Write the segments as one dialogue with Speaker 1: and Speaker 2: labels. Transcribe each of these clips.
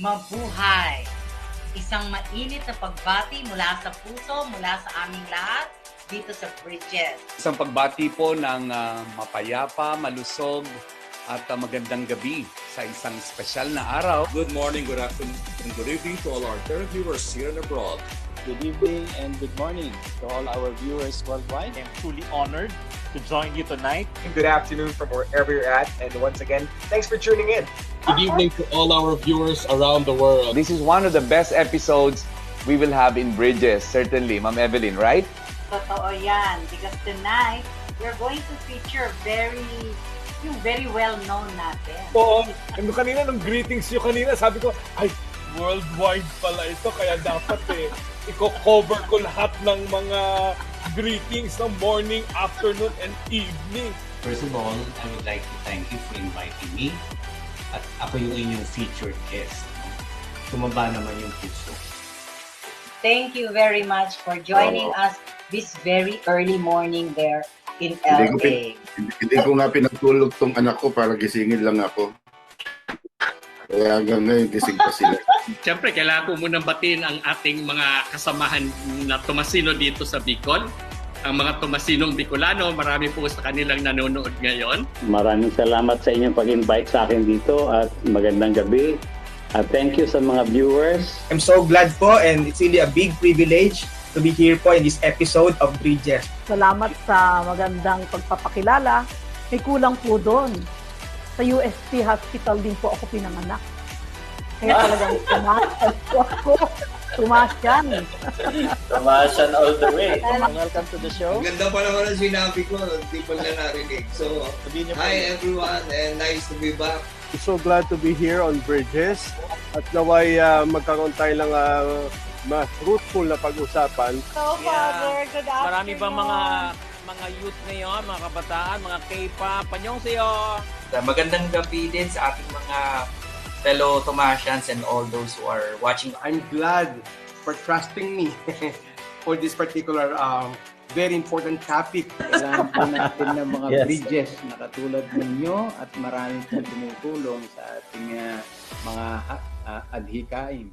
Speaker 1: Mabuhay! Isang mainit na pagbati mula sa puso, mula sa aming lahat, dito sa Bridges.
Speaker 2: Isang pagbati po ng mapayapa, malusog, at magandang gabi sa isang espesyal na araw.
Speaker 3: Good morning, good afternoon, and good evening to all our viewers here and abroad.
Speaker 4: Good evening and good morning to all our viewers worldwide.
Speaker 5: I'm truly honored to join you tonight.
Speaker 6: Good afternoon from wherever you're at. And once again, thanks for tuning in.
Speaker 3: Good evening to all our viewers around the world.
Speaker 7: This is one of the best episodes we will have in Bridges, certainly. Ma'am Evelyn, right?
Speaker 1: Totoo yan. Because tonight, we're going to feature yung very well-known natin.
Speaker 5: Oo, kanina nung greetings nyo kanina, sabi ko, ay, worldwide pala ito, kaya dapat i-cover ko lahat ng mga greetings ng morning, afternoon, and evening.
Speaker 8: First of all, I would like to thank you for inviting me. At ako yung inyong featured guest. Tumaba naman yung puso.
Speaker 1: Thank you very much for joining us this very early morning there in LA.
Speaker 9: Hindi ko nga pinagtulog tong anak ko para gisingin lang ako. Kaya hanggang ngayon gising pa sila.
Speaker 10: Siyempre, kailangan ko munang batiin ang ating mga kasamahan na Thomasino dito sa Bicol. Ang mga Thomasinong Bicolano, marami po sa kanilang nanonood ngayon.
Speaker 4: Maraming salamat sa inyong pag-invite sa akin dito at magandang gabi. Thank you sa mga viewers.
Speaker 6: I'm so glad po, and it's really a big privilege to be here po in this episode of Bridges.
Speaker 11: Salamat sa magandang pagpapakilala. May kulang po doon. Sa UST Hospital din po ako pinanganak. Kaya talagang Thomasian po ako. Thomasian.
Speaker 4: Thomasian all the way. Welcome to the show.
Speaker 12: Ang ganda pa naman ang sinabi ko, hindi pa na narinig. So, hi everyone and nice to be back.
Speaker 5: So glad to be here on Bridges. At naway magkaroon tayo ng mas fruitful na pag-usapan.
Speaker 11: So, Father, good afternoon.
Speaker 13: Marami bang mga youth ngayon, mga kabataan, mga K-pop, panyongseyo.
Speaker 14: Magandang gabi din sa ating mga fellow Thomasians and all those who are watching.
Speaker 6: I'm glad for trusting me for this particular very important topic.
Speaker 4: Kailangan po natin ng mga bridges na katulad ninyo at maraming po tumutulong sa ating mga adhikain.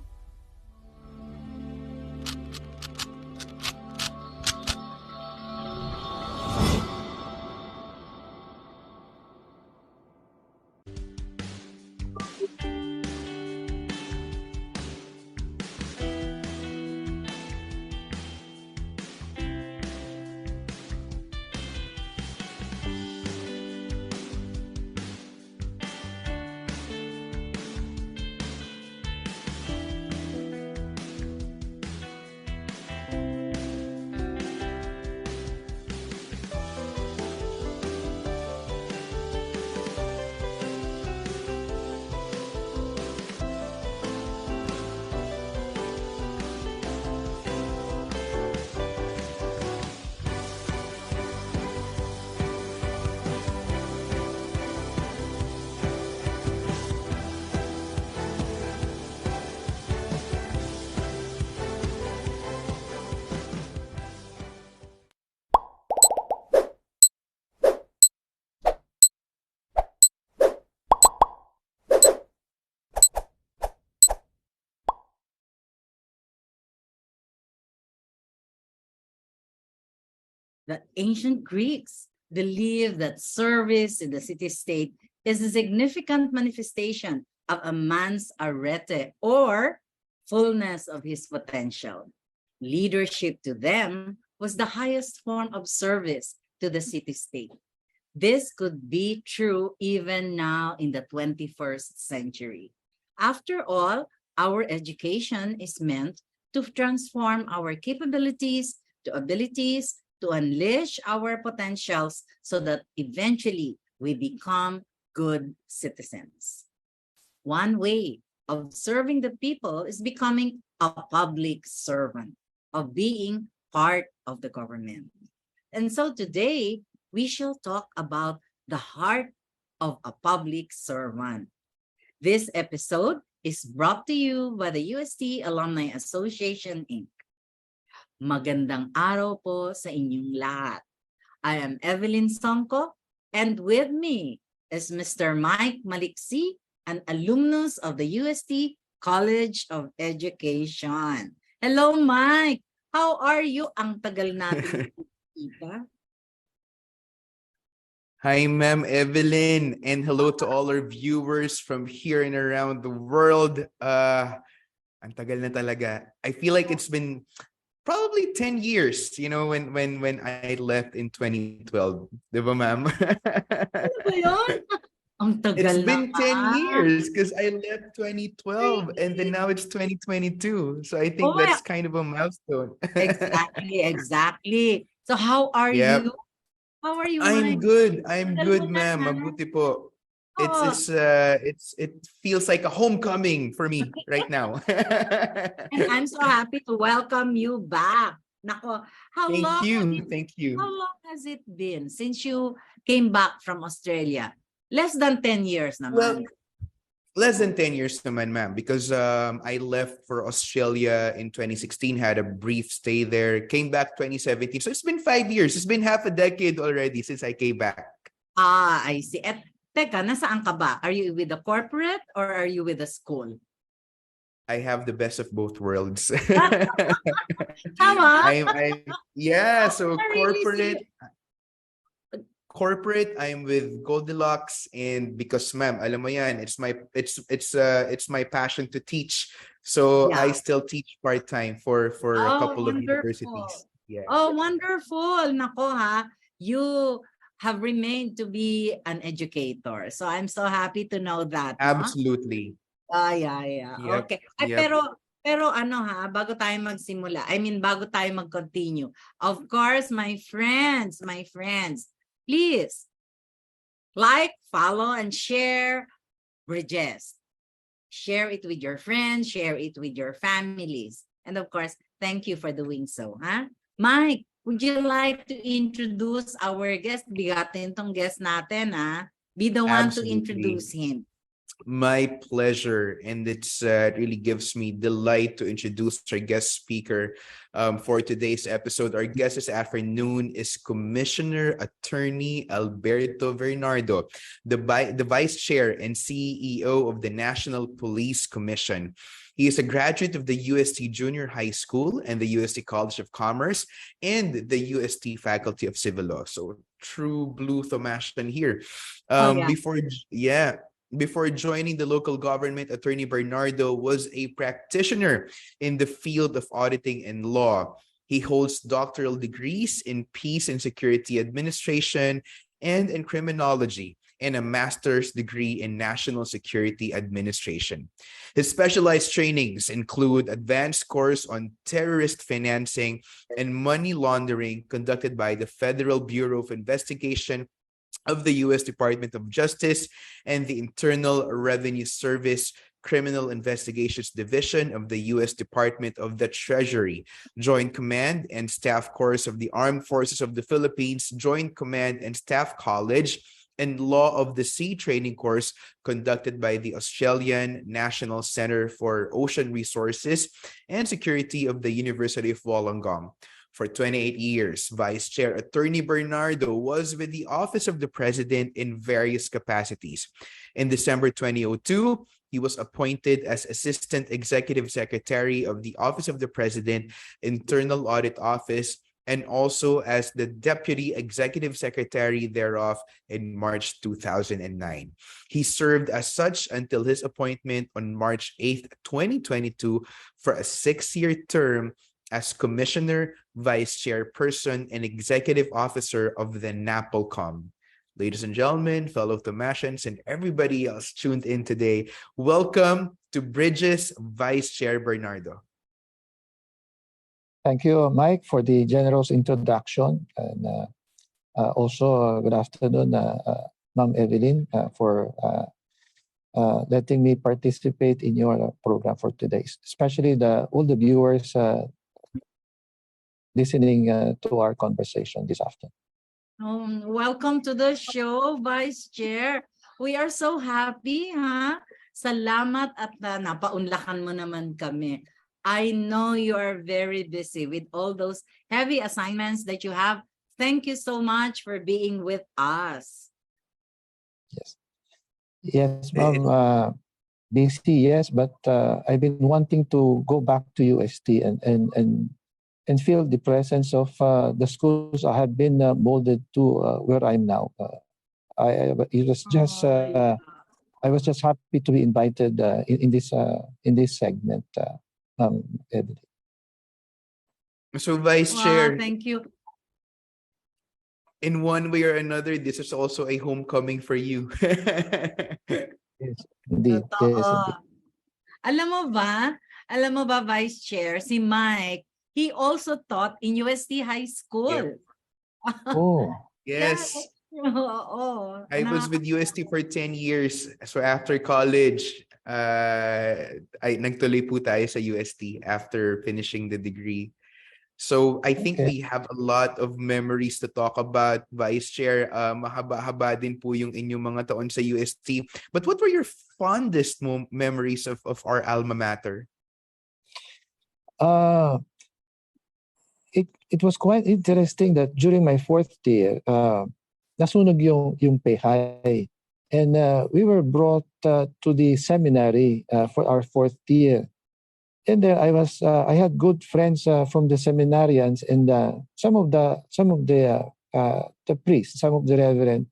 Speaker 15: The ancient Greeks believed that service in the city-state is a significant manifestation of a man's arete, or fullness of his potential. Leadership to them was the highest form of service to the city-state. This could be true even now in the 21st century. After all, our education is meant to transform our capabilities to abilities, to unleash our potentials so that eventually we become good citizens. One way of serving the people is becoming a public servant, of being part of the government. And so today, we shall talk about the heart of a public servant. This episode is brought to you by the UST Alumni Association, Inc. Magandang araw po sa inyong lahat. I am Evelyn Songko, and with me is Mr. Mike Maliksi, an alumnus of the UST College of Education. Hello, Mike. How are you? Ang tagal natin kita.
Speaker 16: Hi, Ma'am Evelyn, and hello to all our viewers from here and around the world. Ang tagal na talaga. I feel like it's been probably 10 years, you know, when I left in 2012. Di ba, ma'am?
Speaker 15: Ano ba yun? Ang tagal
Speaker 16: It's been 10
Speaker 15: naman.
Speaker 16: years because I left 2012 and then now it's 2022. So I think
Speaker 15: Oh,
Speaker 16: that's kind of a milestone.
Speaker 15: Exactly. So how are
Speaker 16: Yep.
Speaker 15: you? How are you,
Speaker 16: I'm
Speaker 15: Mike?
Speaker 16: good. I'm
Speaker 15: Tagal
Speaker 16: good,
Speaker 15: mo na,
Speaker 16: ma'am.
Speaker 15: ha?
Speaker 16: Mabuti po.
Speaker 15: Oh.
Speaker 16: It feels like a homecoming for me right now.
Speaker 15: And I'm so happy to welcome you back. Nako,
Speaker 16: Thank you. Thank you.
Speaker 15: how long has it been since you came back from Australia? Less than 10 years naman.
Speaker 16: Well, less than 10 years naman, ma'am, because I left for Australia in 2016, had a brief stay there, came back 2017. So it's been 5 years. It's been half a decade already since I came back.
Speaker 15: Ah, I see. At teka, nasaan ka ba? Are you with the corporate or are you with the school?
Speaker 16: I have the best of both worlds.
Speaker 15: Tama?
Speaker 16: Yeah, so
Speaker 15: I really
Speaker 16: corporate, I'm with Goldilocks, and because, ma'am, alam mo yan, it's my passion to teach. So
Speaker 15: Yeah.
Speaker 16: I still teach part-time for a couple of universities. Yeah.
Speaker 15: Oh, wonderful. Nako, ha. You have remained to be an educator. So I'm so happy to know that. No?
Speaker 16: Absolutely.
Speaker 15: Yeah.
Speaker 16: Yep,
Speaker 15: Okay. Ay,
Speaker 16: yep.
Speaker 15: pero ano ha, bago tayo magsimula, bago tayo mag-continue, of course, my friends, please like, follow, and share Bridges. Share it with your friends, share it with your families. And of course, thank you for doing so. Huh? Mike, would you like to introduce our guest? Bigatin tong guest natin, ha? Be the one to
Speaker 16: Absolutely.
Speaker 15: introduce him.
Speaker 16: My pleasure, and it really gives me delight to introduce our guest speaker for today's episode. Our guest this afternoon is Commissioner Attorney Alberto Bernardo, the Vice Chair and CEO of the National Police Commission. He is a graduate of the UST Junior High School and the UST College of Commerce and the UST Faculty of Civil Law. So true blue Thomasian here. Before joining the local government, Attorney Bernardo was a practitioner in the field of auditing and law. He holds doctoral degrees in peace and security administration and in criminology, and a master's degree in national security administration. His specialized trainings include advanced course on terrorist financing and money laundering conducted by the Federal Bureau of Investigation of the U.S. Department of Justice and the Internal Revenue Service Criminal Investigations Division of the U.S. Department of the Treasury, Joint Command and Staff Course of the Armed Forces of the Philippines, Joint Command and Staff College, and Law of the Sea training course conducted by the Australian National Centre for Ocean Resources and Security of the University of Wollongong. For 28 years, Vice Chair Attorney Bernardo was with the Office of the President in various capacities. In December 2002, he was appointed as Assistant Executive Secretary of the Office of the President, Internal Audit Office, and also as the Deputy Executive Secretary thereof in March 2009. He served as such until his appointment on March 8, 2022 for a 6-year term as Commissioner, Vice Chairperson, and Executive Officer of the NAPOLCOM. Ladies and gentlemen, fellow Thomasians, and everybody else tuned in today, welcome to Bridges Vice Chair Bernardo.
Speaker 17: Thank you, Mike, for the generous introduction. And also, good afternoon, Ma'am Evelyn, for letting me participate in your program for today, especially all the viewers listening to our conversation this afternoon.
Speaker 15: Welcome to the show, Vice Chair. We are so happy, ha? Salamat at napaunlakan mo naman kami. I know you are very busy with all those heavy assignments that you have. Thank you so much for being with us.
Speaker 17: Yes, ma'am. busy, yes, but I've been wanting to go back to UST and feel the presence of the schools I have been molded to where I'm now. It was just I was just happy to be invited in this segment. Evelyn.
Speaker 16: So, Vice
Speaker 15: Wow,
Speaker 16: Chair,
Speaker 15: thank you.
Speaker 16: in one way or another, this is also a homecoming for you.
Speaker 17: Yes, indeed. Yes, indeed.
Speaker 15: Alam mo ba, Vice Chair, si Mike, he also taught in UST High School.
Speaker 17: Oh.
Speaker 16: Yes.
Speaker 15: Oo.
Speaker 16: I was with UST for 10 years. So after college, nagtuloy po tayo sa UST after finishing the degree. So I think we have a lot of memories to talk about, Vice Chair. Mahaba-haba din po yung inyong mga taon sa UST. But what were your fondest memories of our alma mater?
Speaker 17: It was quite interesting that during my fourth year, nasunog yung Pehay. And we were brought to the seminary for our fourth year. And there I had good friends from the seminarians and some of the priests, some of the reverend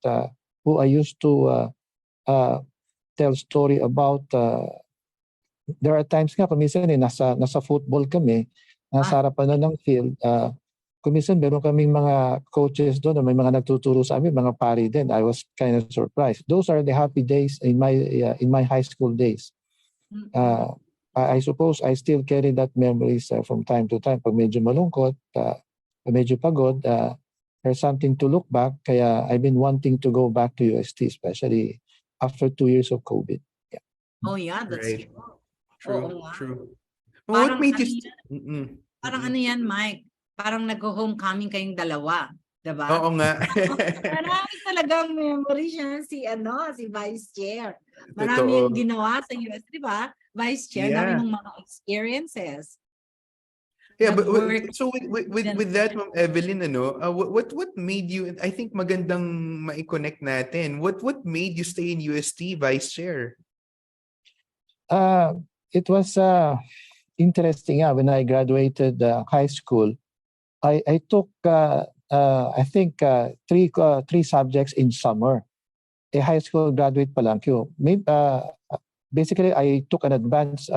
Speaker 17: who I used to tell story about. There are times nga kuminsan nasa football kami, nasa harapan na ng field. Kuminsan meron kaming mga coaches doon, may mga nagtuturo sa amin, mga pari din. I was kind of surprised. Those are the happy days in my high school days. I suppose I still carry that memories from time to time. Pag medyo malungkot, medyo pagod, there's something to look back. Kaya I've been wanting to go back to UST, especially after 2 years of COVID. Yeah.
Speaker 15: Oh yeah, that's
Speaker 16: Right.
Speaker 15: true.
Speaker 16: True.
Speaker 15: Parang
Speaker 16: What made you...
Speaker 15: Parang ano yan, Mike? Parang nag-homecoming kayong dalawa. Diba?
Speaker 16: Oo nga.
Speaker 15: Marami talagang memory siya si Vice Chair. Marami yung ginawa sa US, di ba? Vice Chair, dami mong mga experiences.
Speaker 16: Yeah, but so with that, Ma'am Evelyn, what made you? I think magandang mai-connect natin. What made you stay in UST, Vice Chair?
Speaker 17: It was interesting. When I graduated high school, I took I think three subjects in summer. A high school graduate pa lang. Basically, I took an advanced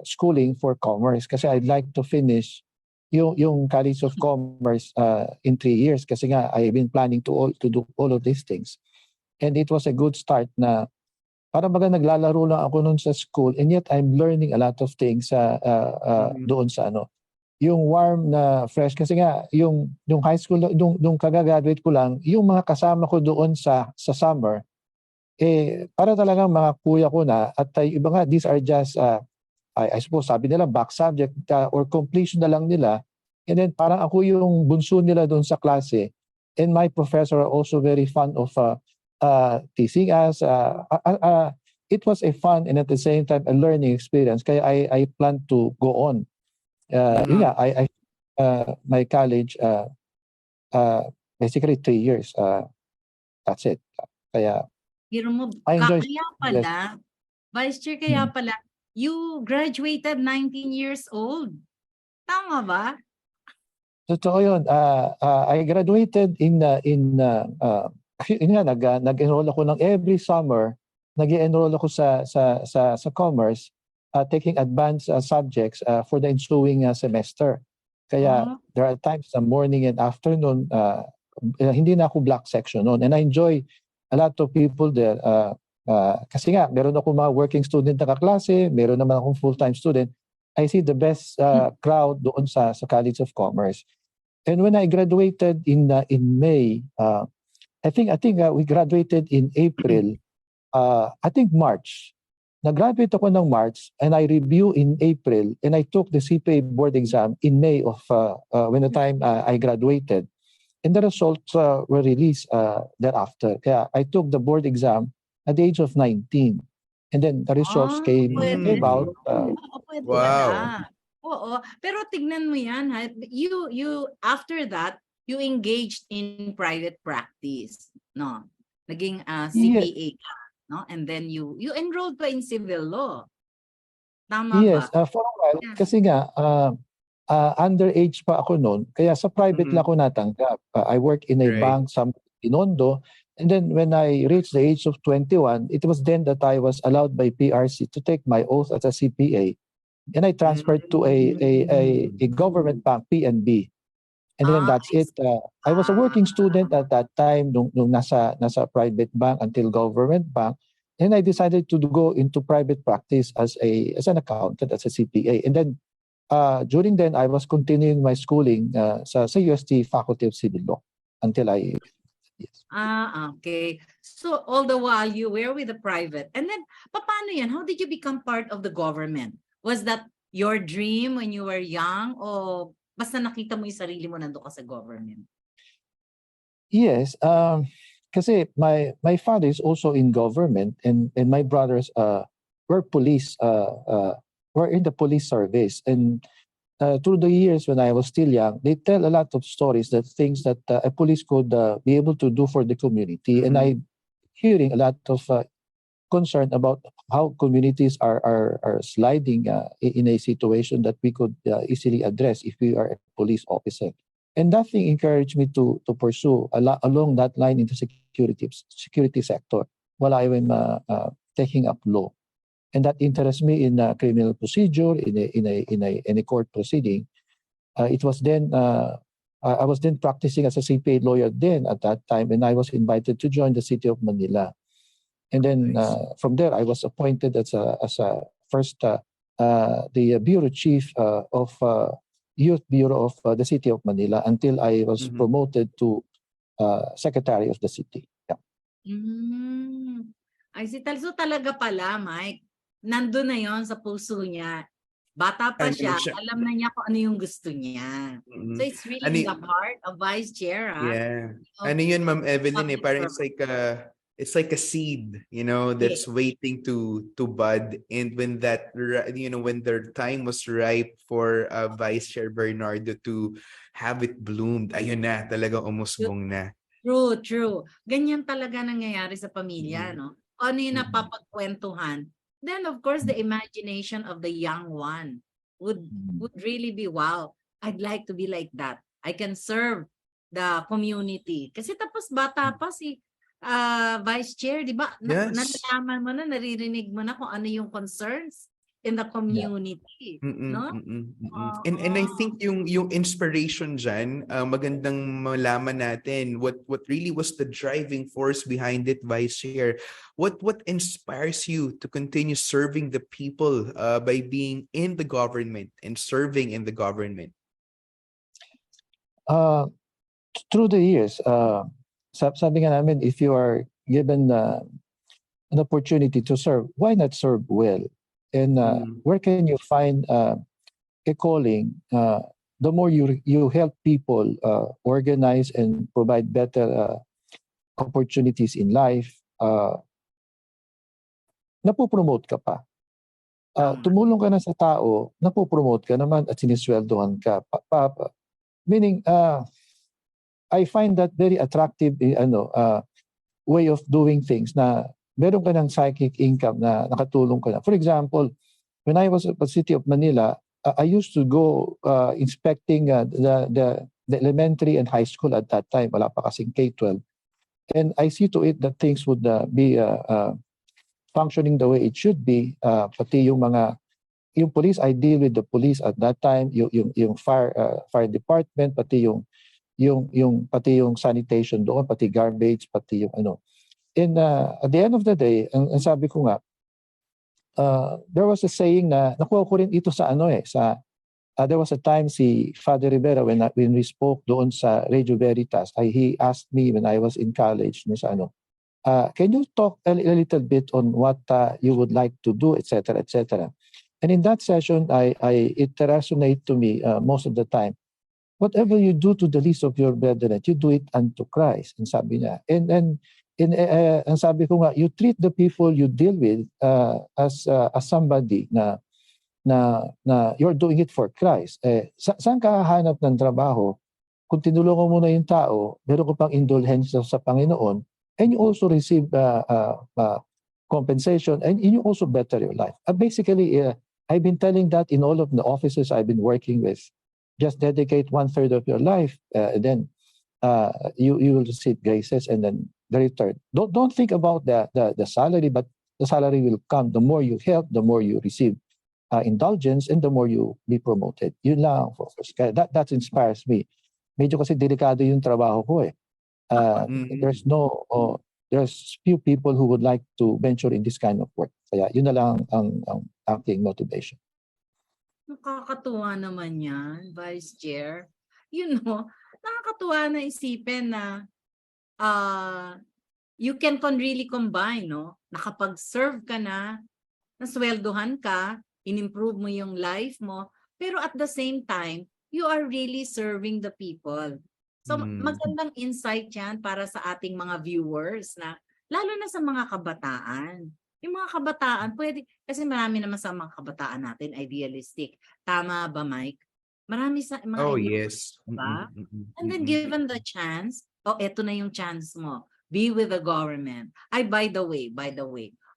Speaker 17: schooling for commerce kasi I'd like to finish yung College of Commerce in 3 years kasi nga I've been planning to do all of these things. And it was a good start na parang baga naglalaro lang ako noon sa school and yet I'm learning a lot of things doon sa yung warm na fresh kasi nga yung high school yung kagagraduate ko lang yung mga kasama ko doon sa summer para talagang mga kuya ko na at iba nga these are just I suppose sabi nila back subject or completion na lang nila and then parang ako yung bunso nila doon sa klase and my professor are also very fond of teasing us. It was a fun and at the same time a learning experience kaya I plan to go on. My college basically 3 years. That's it. Kaya I enjoy.
Speaker 15: Kaya pala, Vice Chair, kaya pala, you graduated 19 years old. Tama ba?
Speaker 17: Totoo yun. I graduated nag-enroll ako ng every summer, nag-enroll ako sa commerce, taking advanced subjects for the ensuing semester. Kaya there are times sa morning and afternoon, hindi na ako block section noon. And I enjoy a lot of people there. Kasi nga, meron ako mga working student na kaklase, meron naman akong full-time student. I see the best crowd doon sa College of Commerce. And when I graduated in May, I think we graduated in April. I think March. Nag-graduate ako ng March and I review in April and I took the CPA board exam in May of when the time I graduated. And the results were released thereafter. Kaya I took the board exam at the age of 19. And then the results came out.
Speaker 16: Wow.
Speaker 15: Oo. Pero tignan mo yan. Ha? You after that, you engaged in private practice. No? Naging CPA ka. no? And then you enrolled pa in civil law. Tama
Speaker 17: Yes,
Speaker 15: ba?
Speaker 17: for a while,
Speaker 15: Yeah.
Speaker 17: kasi nga, underage pa ako noon, kaya sa private lang ako natanggap. I work in a bank sa Binondo, and then when I reached the age of 21, it was then that I was allowed by PRC to take my oath as a CPA, and I transferred to a government bank, PNB. And then that's it. I was a working student at that time nung nasa private bank until government bank. And I decided to go into private practice as an accountant, as a CPA. And then during then, I was continuing my schooling sa UST Faculty of Civil Law until I... Yes.
Speaker 15: Okay. So all the while you were with the private. And then, paano yan? How did you become part of the government? Was that your dream when you were young? O basta nakita mo yung sarili mo nandun ka sa government?
Speaker 17: Yes. Kasi my father is also in government, and my brothers were police, were in the police service. And through the years when I was still young, they tell a lot of stories, that things that a police could be able to do for the community. And I hearing a lot of concern about how communities are sliding in a situation that we could easily address if we are a police officer. And that thing encouraged me to pursue along that line in the security sector while I was taking up law. And that interests me in criminal procedure, in a court proceeding. It was then I was then practicing as a CPA lawyer then at that time, and I was invited to join the City of Manila. And then from there, I was appointed as a first the bureau chief of Youth Bureau of the City of Manila until I was promoted to Secretary of the City. Yeah.
Speaker 15: Ay, so talaga pala, Mike, nandun na yon sa puso niya. Bata pa siya, alam na niya kung ano yung gusto niya. So it's really in the heart of Vice Chair.
Speaker 16: Yeah. Ano yun, Ma'am Evelyn, parang it's like a seed, that's waiting to bud. And when that, when their time was ripe for Vice Chair Bernardo to have it bloomed, ayun na, talagang umusbong na.
Speaker 15: True. Ganyan talaga nangyayari sa pamilya, no? Ano yung napapagkwentuhan? Then, of course, the imagination of the young one would really be, wow, I'd like to be like that. I can serve the community. Kasi tapos bata pa si Vice Chair, di ba? Nalalaman mo na, naririnig mo na kung ano yung concerns in the community, no?
Speaker 16: And I think yung inspiration dyan, magandang malaman natin what really was the driving force behind it, Vice Chair. What inspires you to continue serving the people by being in the government and serving in the government?
Speaker 17: Through the years, sabi nga namin, if you are given an opportunity to serve, why not serve well? And where can you find a calling? The more you help people organize and provide better opportunities in life, napopromote ka pa. Tumulong ka na sa tao, napopromote ka naman at sinisweldohan ka. Meaning, I find that very attractive way of doing things na meron ka ng psychic income na nakatulong ka na. For example, when I was at the City of Manila, I used to go inspecting the elementary and high school at that time. Wala pa kasing K-12. And I see to it that things would be functioning the way it should be. Pati yung police, I deal with the police at that time, yung fire department, pati yung sanitation doon, pati garbage, pati yung ano. And at the end of the day, ang sabi ko nga, there was a saying na nakuha ko rin ito sa there was a time si Father Rivera when we spoke doon sa Radio Veritas, he asked me when I was in college can you talk a little bit on what you would like to do, etc., etc. And in that session, it resonated to me most of the time. Whatever you do to the least of your brethren, you do it unto Christ. And sabi niya. And ang sabi ko nga, you treat the people you deal with as somebody na you're doing it for Christ. Saan ka hahanap ng trabaho? Kung tinulungan mo na yung tao, meron ko pang indulhensya sa Panginoon, and you also receive compensation, and you also better your life. Basically, I've been telling that in all of the offices I've been working with. Just dedicate 1/3 of your life, then you will receive graces and then the return. Don't think about the salary, but the salary will come. The more you help, the more you receive indulgence, and the more you be promoted. Yun lang, focus. Kaya that inspires me. Medyo kasi delikado yung trabaho ko eh. There's few people who would like to venture in this kind of work. Kaya yun na lang ang aking motivation.
Speaker 15: Nakakatuwa naman yan, Vice Chair. Nakakatuwa na isipin na you can really combine, no? Nakapag-serve ka na, nasweldohan ka, in-improve mo yung life mo, pero at the same time, you are really serving the people. So magandang insight yan para sa ating mga viewers na, lalo na sa mga kabataan. Yung mga kabataan, pwede, kasi marami naman sa mga kabataan natin, idealistic. Tama ba, Mike? Marami sa mga
Speaker 16: yes.
Speaker 15: Ba? And then given the chance, eto na yung chance mo. Be with the government. Ay, by the way.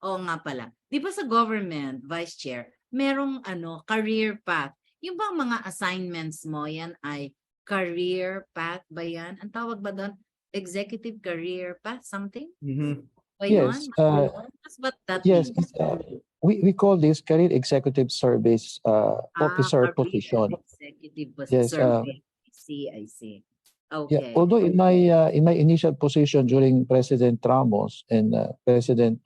Speaker 15: Oo nga pala. Di ba sa government, Vice Chair, merong career path. Yung bang mga assignments mo, yan ay career path ba yan? Ang tawag ba doon? Executive career path? Something?
Speaker 17: Yes.
Speaker 15: What that
Speaker 17: yes.
Speaker 15: means?
Speaker 17: We call this career executive service officer position.
Speaker 15: Executive
Speaker 17: Yes.
Speaker 15: service. I see. Okay.
Speaker 17: Yeah. Although in my initial position during President Ramos and President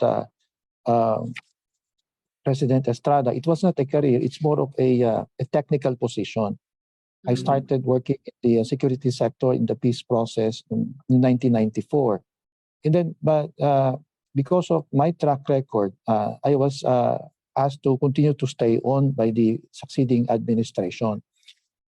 Speaker 17: Estrada, it was not a career. It's more of a technical position. I started working in the security sector in the peace process in 1994. And then, but because of my track record, I was asked to continue to stay on by the succeeding administration.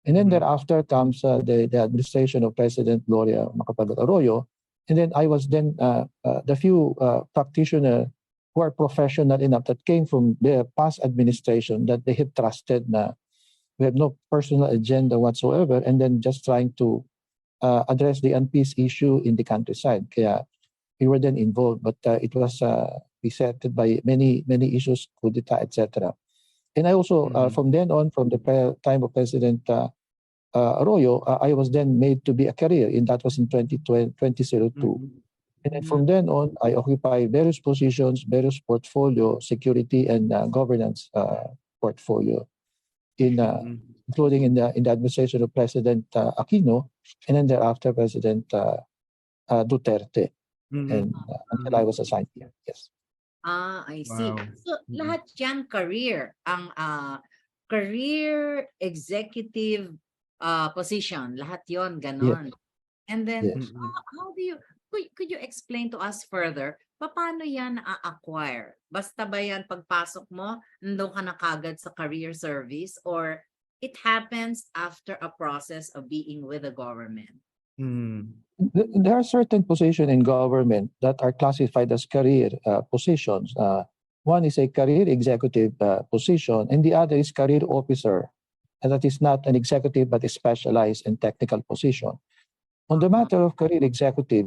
Speaker 17: And then thereafter comes the administration of President Gloria Macapagal-Arroyo. And then I was then the few practitioners who are professional enough that came from the past administration that they have trusted na we have no personal agenda whatsoever, and then just trying to address the unpeace issue in the countryside. Kaya we were then involved, but it was beset by many issues, coup d'etat, etc. And I also, from then on, from the time of President Arroyo, I was then made to be a career, and that was in 2002. And then from then on, I occupy various positions, various portfolio, security and governance portfolio, including in the administration of President Aquino, and then thereafter President Duterte, and until I was assigned here. Yes.
Speaker 15: I see. So lahat yan career, ang career executive position, lahat yon ganon. And then how do you could you explain to us further paano yan na-acquire? Basta ba yan pagpasok mo nandun ka na kagad sa career service, or it happens after a process of being with the government?
Speaker 17: There are certain positions in government that are classified as career positions. One is a career executive position, and the other is career officer, and that is not an executive but a specialized and technical position. On the matter of career executive,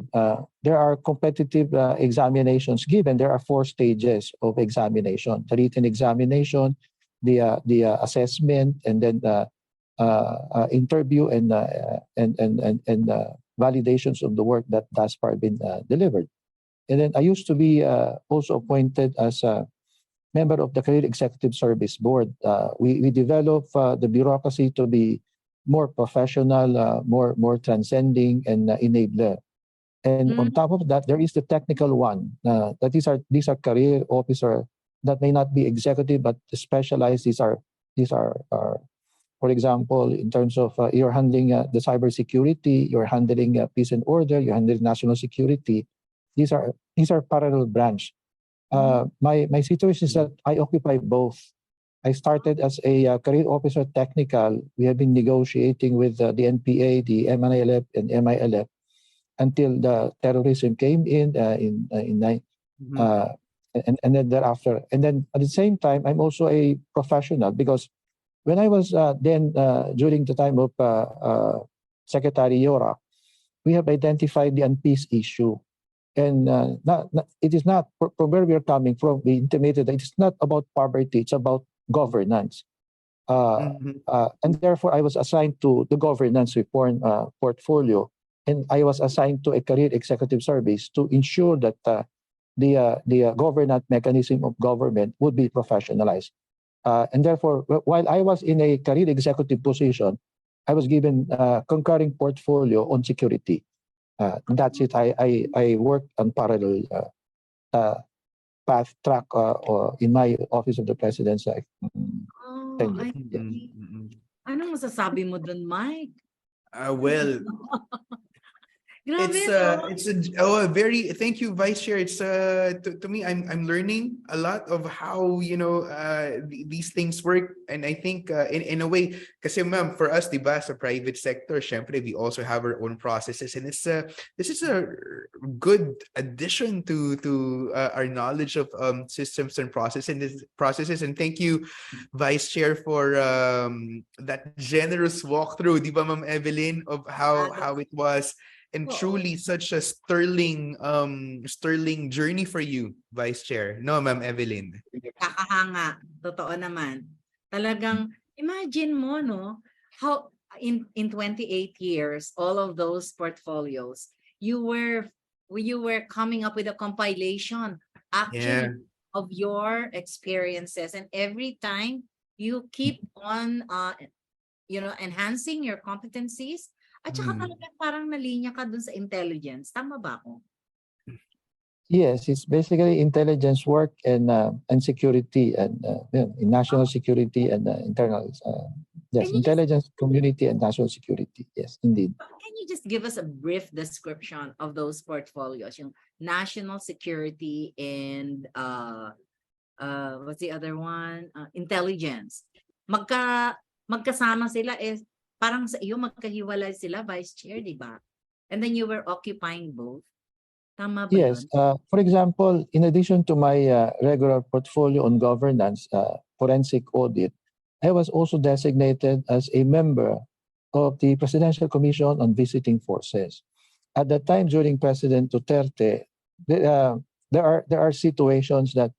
Speaker 17: there are competitive examinations given. There are 4 stages of examination: the written examination, the assessment, and then the interview and validations of the work that thus far been delivered. And then I used to be also appointed as a member of the Career Executive Service Board. We develop the bureaucracy to be more professional, more transcending, and enabler. And on top of that, there is the technical one. That these are career officer that may not be executive but specialized. These are for example, in terms of you're handling the cybersecurity, you're handling peace and order, you're handling national security. These are parallel branch. My situation is that I occupy both. I started as a career officer technical. We have been negotiating with the NPA, the MNILF, and MILF until the terrorism came in, and then thereafter. And then at the same time, I'm also a professional, because when I was then during the time of Secretary Yora, we have identified the unpeace issue. And it is not, from where we are coming from, we intimated that it's not about poverty, it's about governance. And therefore, I was assigned to the governance reform portfolio, and I was assigned to a career executive service to ensure that the governance mechanism of government would be professionalized. And therefore, while I was in a career executive position, I was given a concurring portfolio on security. That's it. I worked on parallel path track in my office of the president's tenure.
Speaker 15: Anong masasabi mo dun, Mike?
Speaker 16: Well, it's a very, thank you, Vice Chair. It's to me, I'm learning a lot of how these things work, and I think in a way, kasi ma'am, for us, diba, sa private sector, syempre we also have our own processes, and it's this is a good addition to our knowledge of systems and processes. And thank you, Vice Chair, for that generous walkthrough, diba, Ma'am Evelyn, of how it was. And truly such a sterling journey for you, Vice Chair. No, Ma'am Evelyn.
Speaker 15: Kakahanga. Totoo naman. Talagang imagine mo, no, how in 28 years, all of those portfolios, you were coming up with a compilation actually of your experiences, and every time you keep on enhancing your competencies. At saka talagang parang nalinya ka dun sa intelligence. Tama ba ako?
Speaker 17: Yes, it's basically intelligence work and security and national security and internal. Yes, intelligence, community, and national security. Yes, indeed.
Speaker 15: Can you just give us a brief description of those portfolios? Yung national security and what's the other one? Intelligence. Magkasama sila parang sa iyo magkahiwalay sila, Vice Chair, di ba? And then you were occupying both. Tama ba
Speaker 17: yes. For example, in addition to my regular portfolio on governance, forensic audit, I was also designated as a member of the Presidential Commission on Visiting Forces. At that time, during President Duterte, there are situations that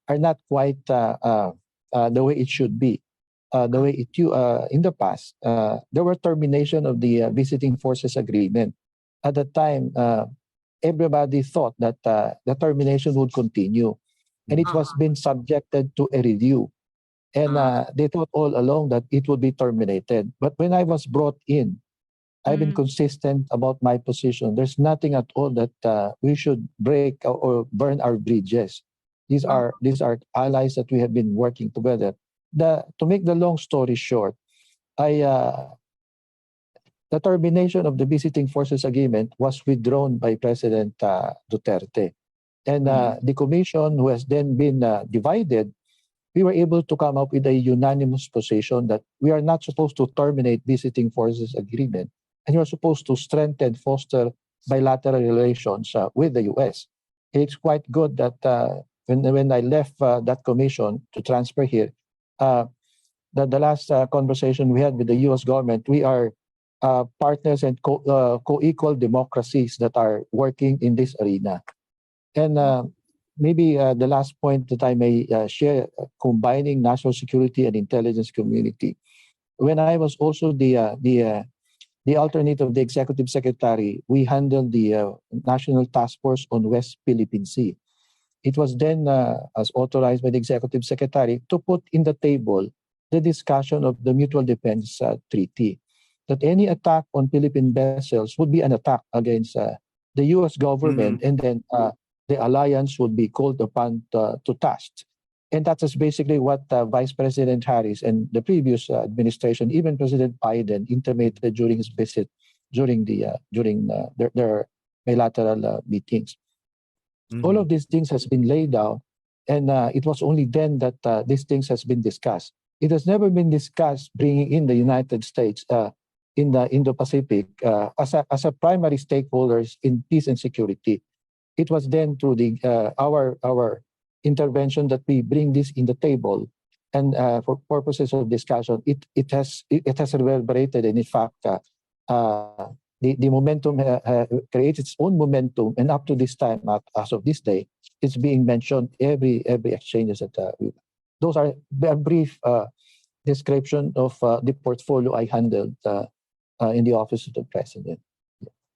Speaker 17: are not quite the way it should be. The way in the past, there were termination of the visiting forces agreement. At the time, everybody thought that the termination would continue, and it was been subjected to a review. And they thought all along that it would be terminated. But when I was brought in, I've been consistent about my position. There's nothing at all that we should break or burn our bridges. These are allies that we have been working together. To make the long story short, the termination of the visiting forces agreement was withdrawn by President Duterte. And the commission, who has then been divided, we were able to come up with a unanimous position that we are not supposed to terminate visiting forces agreement, and you are supposed to strengthen, foster bilateral relations with the U.S. It's quite good that when I left that commission to transfer here, the last conversation we had with the U.S. government, we are partners and co-equal democracies that are working in this arena. And maybe the last point that I may share, combining national security and intelligence community. When I was also the alternate of the executive secretary, we handled the National Task Force on West Philippine Sea. It was then, as authorized by the executive secretary, to put in the table the discussion of the Mutual Defense Treaty, that any attack on Philippine vessels would be an attack against the U.S. government, and then the alliance would be called upon to task. And that is basically what Vice President Harris and the previous administration, even President Biden, intimated during his visit, during their bilateral meetings. All of these things has been laid out, and it was only then that these things has been discussed. It has never been discussed bringing in the United States in the Indo-Pacific as a primary stakeholders in peace and security. It was then through our intervention that we bring this in the table, and for purposes of discussion, it has reverberated, and in fact, the momentum creates its own momentum, and up to this time, as of this day, it's being mentioned every exchanges that those are a brief description of the portfolio I handled in the office of the president.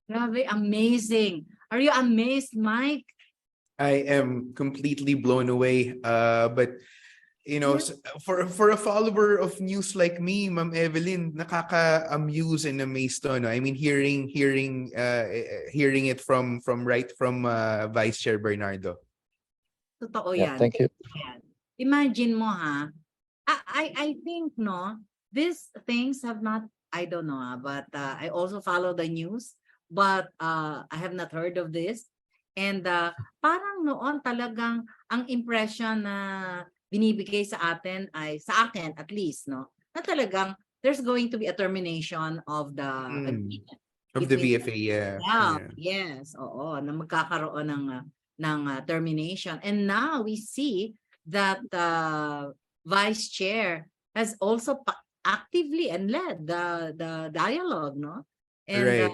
Speaker 15: Grabe, amazing. Are you amazed, Mike?
Speaker 16: I am completely blown away. But you know, for a follower of news like me, Ma'am Evelyn, nakaka-amuse and amazed to, no? I mean, hearing it from Vice Chair Bernardo.
Speaker 15: Totoo
Speaker 17: Yeah,
Speaker 15: yan.
Speaker 17: thank you.
Speaker 15: Yan. Imagine mo, ha? I think, no, these things have not, I don't know, but I also follow the news, but I have not heard of this. And parang noon talagang ang impression na binibigay sa atin ay, sa akin at least, no, na talagang there's going to be a termination of the agreement.
Speaker 16: Of the VFA, yeah.
Speaker 15: Yes, oo, na magkakaroon ng termination. And now we see that Vice Chair has also actively and led the dialogue, no? And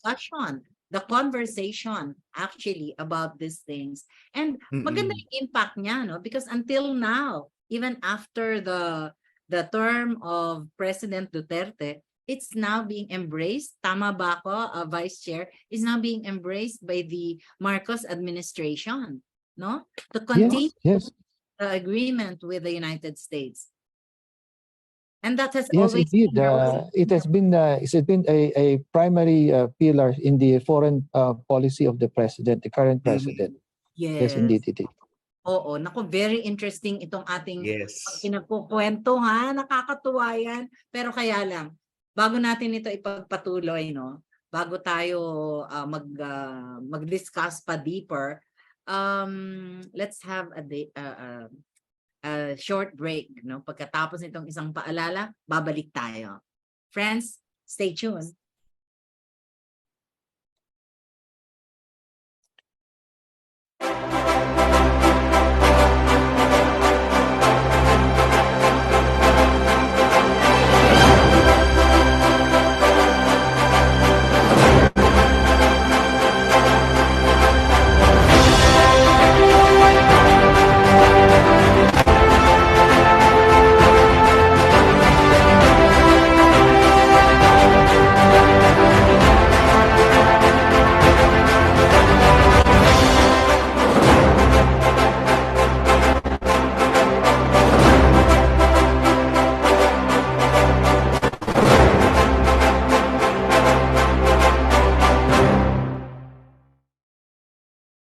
Speaker 15: discussion, the conversation actually about these things. And maganda yung impact niya, no? Because until now, even after the term of President Duterte, it's now being embraced. Tama ba ako, Vice Chair? Is now being embraced by the Marcos administration, no? To continue the agreement with the United States. And that has always
Speaker 17: indeed.
Speaker 15: been
Speaker 17: It has been a primary pillar in the foreign policy of the president, the current president. Yes, indeed it is.
Speaker 15: Oo, naku, very interesting itong ating pinagkukwento, ha? Nakakatuwa yan. Pero kaya lang, bago natin ito ipagpatuloy, no? Bago tayo mag-discuss pa deeper, let's have a short break, no? Pagkatapos nitong isang paalala, babalik tayo. Friends, stay tuned.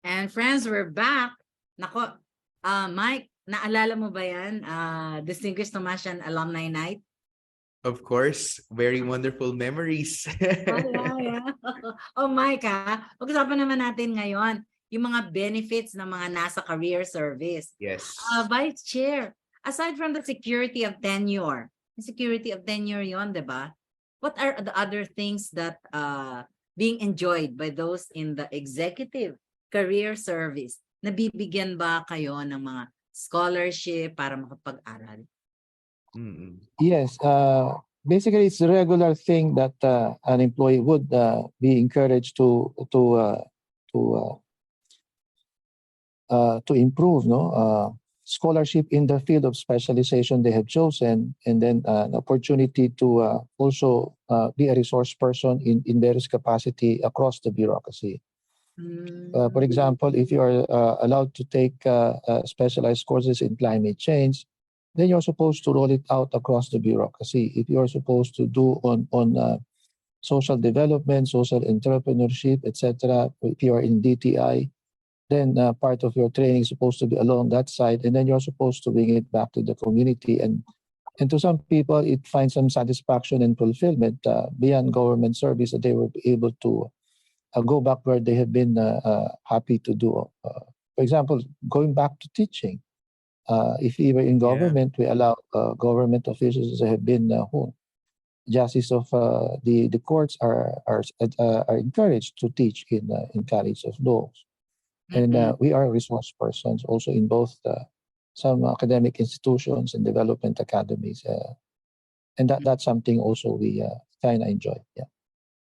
Speaker 15: And friends, we're back. Nako, Mike, naalala mo ba yan? Distinguished Thomasian Alumni Night?
Speaker 16: Of course, very wonderful memories.
Speaker 15: Oh, Mike, ha? Pag-usapan naman natin ngayon yung mga benefits ng mga nasa career service.
Speaker 16: Yes.
Speaker 15: Vice Chair, aside from the security of tenure yon, di ba? What are the other things that being enjoyed by those in the executive career service? Nabibigyan ba kayo ng mga scholarship para makapag-aral?
Speaker 17: Yes. Basically, it's a regular thing that an employee would be encouraged to improve, no? Scholarship in the field of specialization they have chosen, and then an opportunity to also be a resource person in various capacity across the bureaucracy. For example, if you are allowed to take specialized courses in climate change, then you're supposed to roll it out across the bureaucracy. If you're supposed to do on social development, social entrepreneurship, etc., if you are in DTI, then part of your training is supposed to be along that side, and then you're supposed to bring it back to the community. And to some people, it finds some satisfaction and fulfillment beyond government service, that they were able to go back where they have been happy to do. For example, going back to teaching. If we were in government, we allow government officials that have been justice of the courts are encouraged to teach in college of laws. And we are resource persons also in both some academic institutions and development academies. And that's something also we kind of enjoy. Yeah.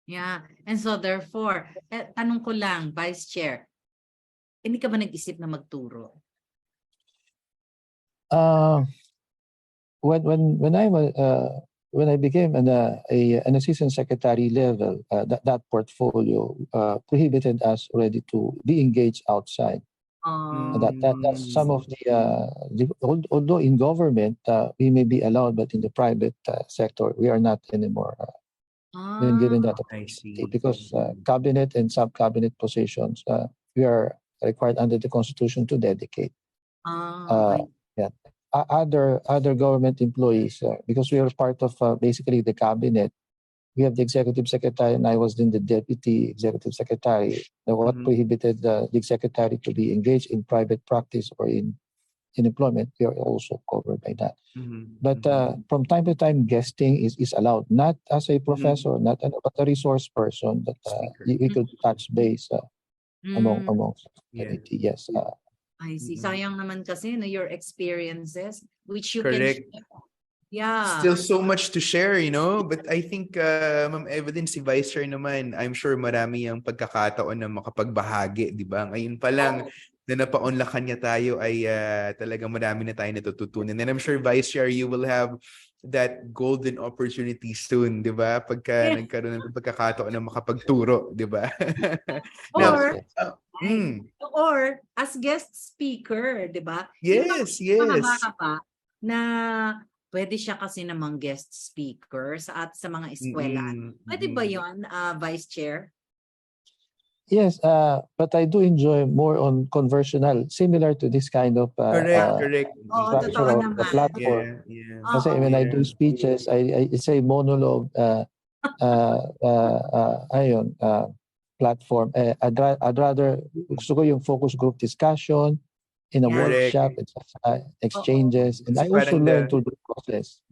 Speaker 15: Yeah. And so therefore, tanong ko lang, Vice Chair, hindi ka ba nag-isip na magturo?
Speaker 17: When I became an assistant secretary level, that portfolio prohibited us already to be engaged outside. That's some of although in government we may be allowed, but in the private sector we are not anymore been given that opportunity because cabinet and sub-cabinet positions we are required under the Constitution to dedicate. Yeah. Other government employees, because we are part of basically the cabinet, we have the executive secretary, and I was then the deputy executive secretary. What prohibited the secretary to be engaged in private practice or in employment, we are also covered by that. But from time to time, guesting is allowed, not as a professor, but a resource person that we could touch base among community. Yes.
Speaker 15: I see. Sayang naman kasi your experiences which you
Speaker 16: Correct.
Speaker 15: can share. Yeah.
Speaker 16: Still so much to share, but I think Ma'am Evelyn, si Vice Chair naman, I'm sure marami ang pagkakataon na makapagbahagi, di ba? Ngayon pa lang na napaunlakan niya tayo ay talagang marami na tayo natututunan. And I'm sure Vice Chair, you will have that golden opportunity soon, di ba? Pagka nagkaroon ng pagkakataon na makapagturo, di ba?
Speaker 15: Or as guest speaker, di ba?
Speaker 16: Yes,
Speaker 15: Mahaba na pwede siya kasi namang guest speaker sa mga eskwelahan. Pwede ba yon, Vice Chair?
Speaker 17: Yes, but I do enjoy more on conversational, similar to this kind of
Speaker 16: correct.
Speaker 17: structure of the platform. Kasi when I do speeches, I say monologue, platform. I'd rather gusto ko yung focus group discussion, in a workshop, exchanges, and I also learn through the process.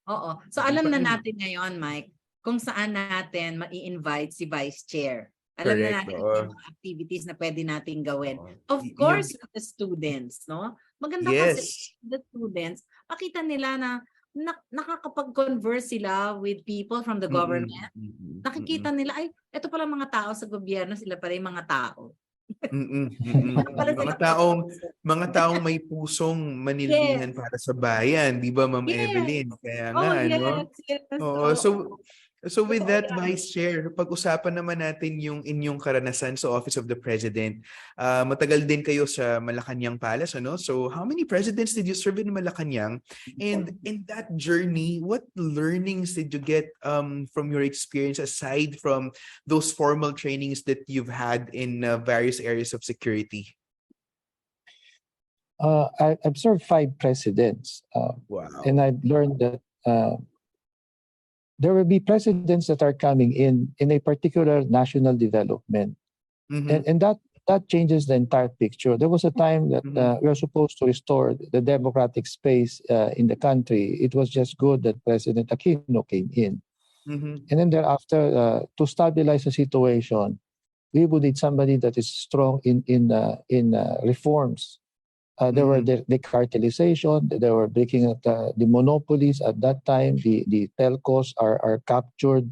Speaker 15: Oo. So alam na natin ngayon, Mike, kung saan natin mai-invite si Vice Chair. Alam na natin yung mga activities na pwede nating gawin. Of course, with the students, no? Maganda kasi the students, makita nila na nakakapag-converse sila with people from the government. Nakikita nila, ay, ito pala mga tao sa gobyerno, sila pala yung mga tao.
Speaker 16: mga taong may pusong manilbihan para sa bayan, di ba, Ma'am Evelyn? Kaya nga, So with that, Vice Chair, pag-usapan naman natin yung inyong karanasan sa Office of the President. Matagal din kayo sa Malacanang Palace, ano? So how many presidents did you serve in Malacanang? And in that journey, what learnings did you get from your experience aside from those formal trainings that you've had in various areas of security?
Speaker 17: I've served 5 presidents.
Speaker 16: Wow.
Speaker 17: And I've learned that there will be presidents that are coming in a particular national development. And that changes the entire picture. There was a time that we were supposed to restore the democratic space in the country. It was just good that President Aquino came in. And then thereafter, to stabilize the situation, we would need somebody that is strong in reforms. There were the cartelization, they were breaking up the monopolies at that time, the telcos are captured.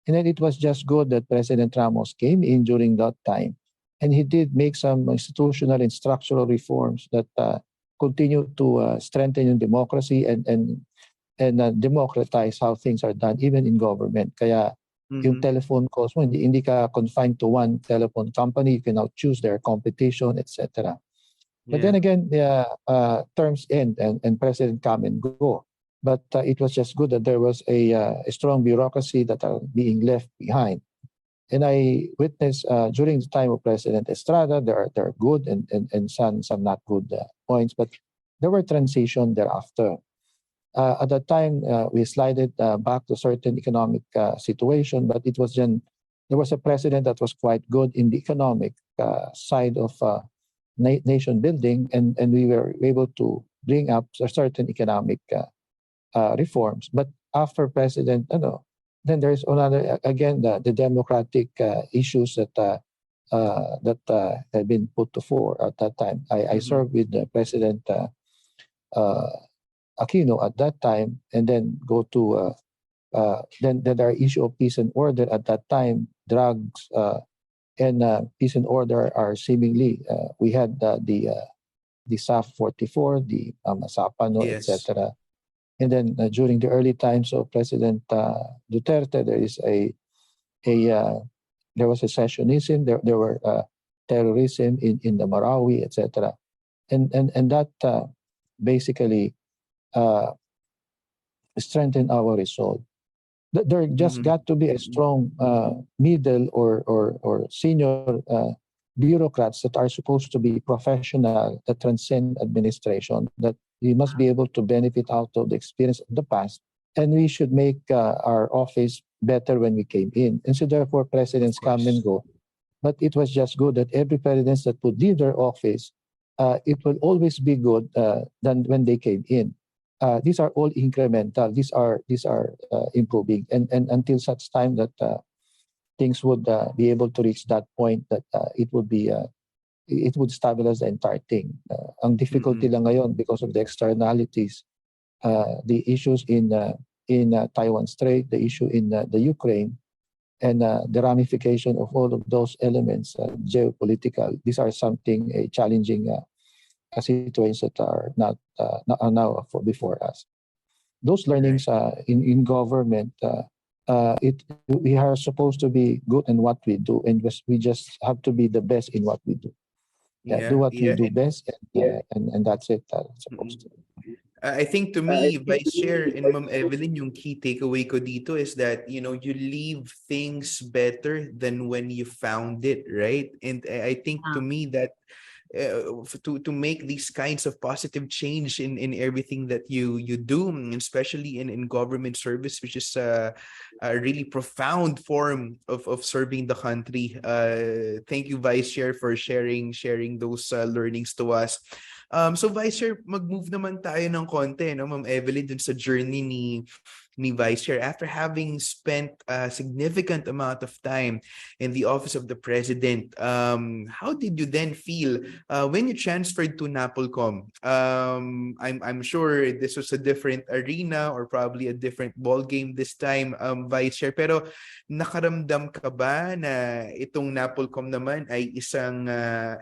Speaker 17: And then it was just good that President Ramos came in during that time. And he did make some institutional and structural reforms that continue to strengthen democracy and democratize how things are done, even in government. Kaya yung telephone calls mo, hindi ka confined to one telephone company. You can now choose their competition, etc. But then again, terms end and president come and go. But it was just good that there was a strong bureaucracy that are being left behind. And I witnessed during the time of President Estrada, there are good and some not good points, but there were transition thereafter. At that time, we slided back to certain economic situation, but it was then there was a president that was quite good in the economic side of nation building, and we were able to bring up certain economic reforms. But after President, then there's another again the democratic issues that had been put to fore at that time. I served with President Aquino at that time, and then go to then there are issue of peace and order at that time. Drugs and peace and order are seemingly we had the SAF 44, the Masapano,
Speaker 16: Yes.
Speaker 17: etc. And then during the early times of President Duterte, there was a secessionism. There were terrorism in the Marawi, etc. And that basically strengthened our resolve. There just got to be a strong middle or senior bureaucrats that are supposed to be professional, that transcend administration, that we must be able to benefit out of the experience of the past, and we should make our office better when we came in. And so therefore presidents come and go. But it was just good that every president that would leave their office, it will always be good than when they came in. These are all incremental. These are improving, and until such time that things would be able to reach that point that it would stabilize the entire thing. Ang difficulty lang ngayon because of the externalities, the issues in Taiwan Strait, the issue in the Ukraine, and the ramification of all of those elements, geopolitical. These are something challenging situations that are not now before us. Those learnings in government, we are supposed to be good in what we do, and we just have to be the best in what we do. Do what we do best, and that's it. Supposed to.
Speaker 16: I think to me, Vice Chair and Ma'am Evelyn, yung key takeaway ko dito is that, you leave things better than when you found it, right? And I think to me that to make these kinds of positive change in everything that you do, especially in government service, which is a really profound form of serving the country. Thank you, Vice Chair, for sharing those learnings to us. So Vice Chair, mag-move naman tayo ng konti, no, Ma'am Evelyn, dun sa journey ni Vice Chair. After having spent a significant amount of time in the office of the President, how did you then feel when you transferred to NAPOLCOM? I'm sure this was a different arena or probably a different ball game this time, Vice Chair. Pero nakaramdam ka ba na itong NAPOLCOM naman ay isang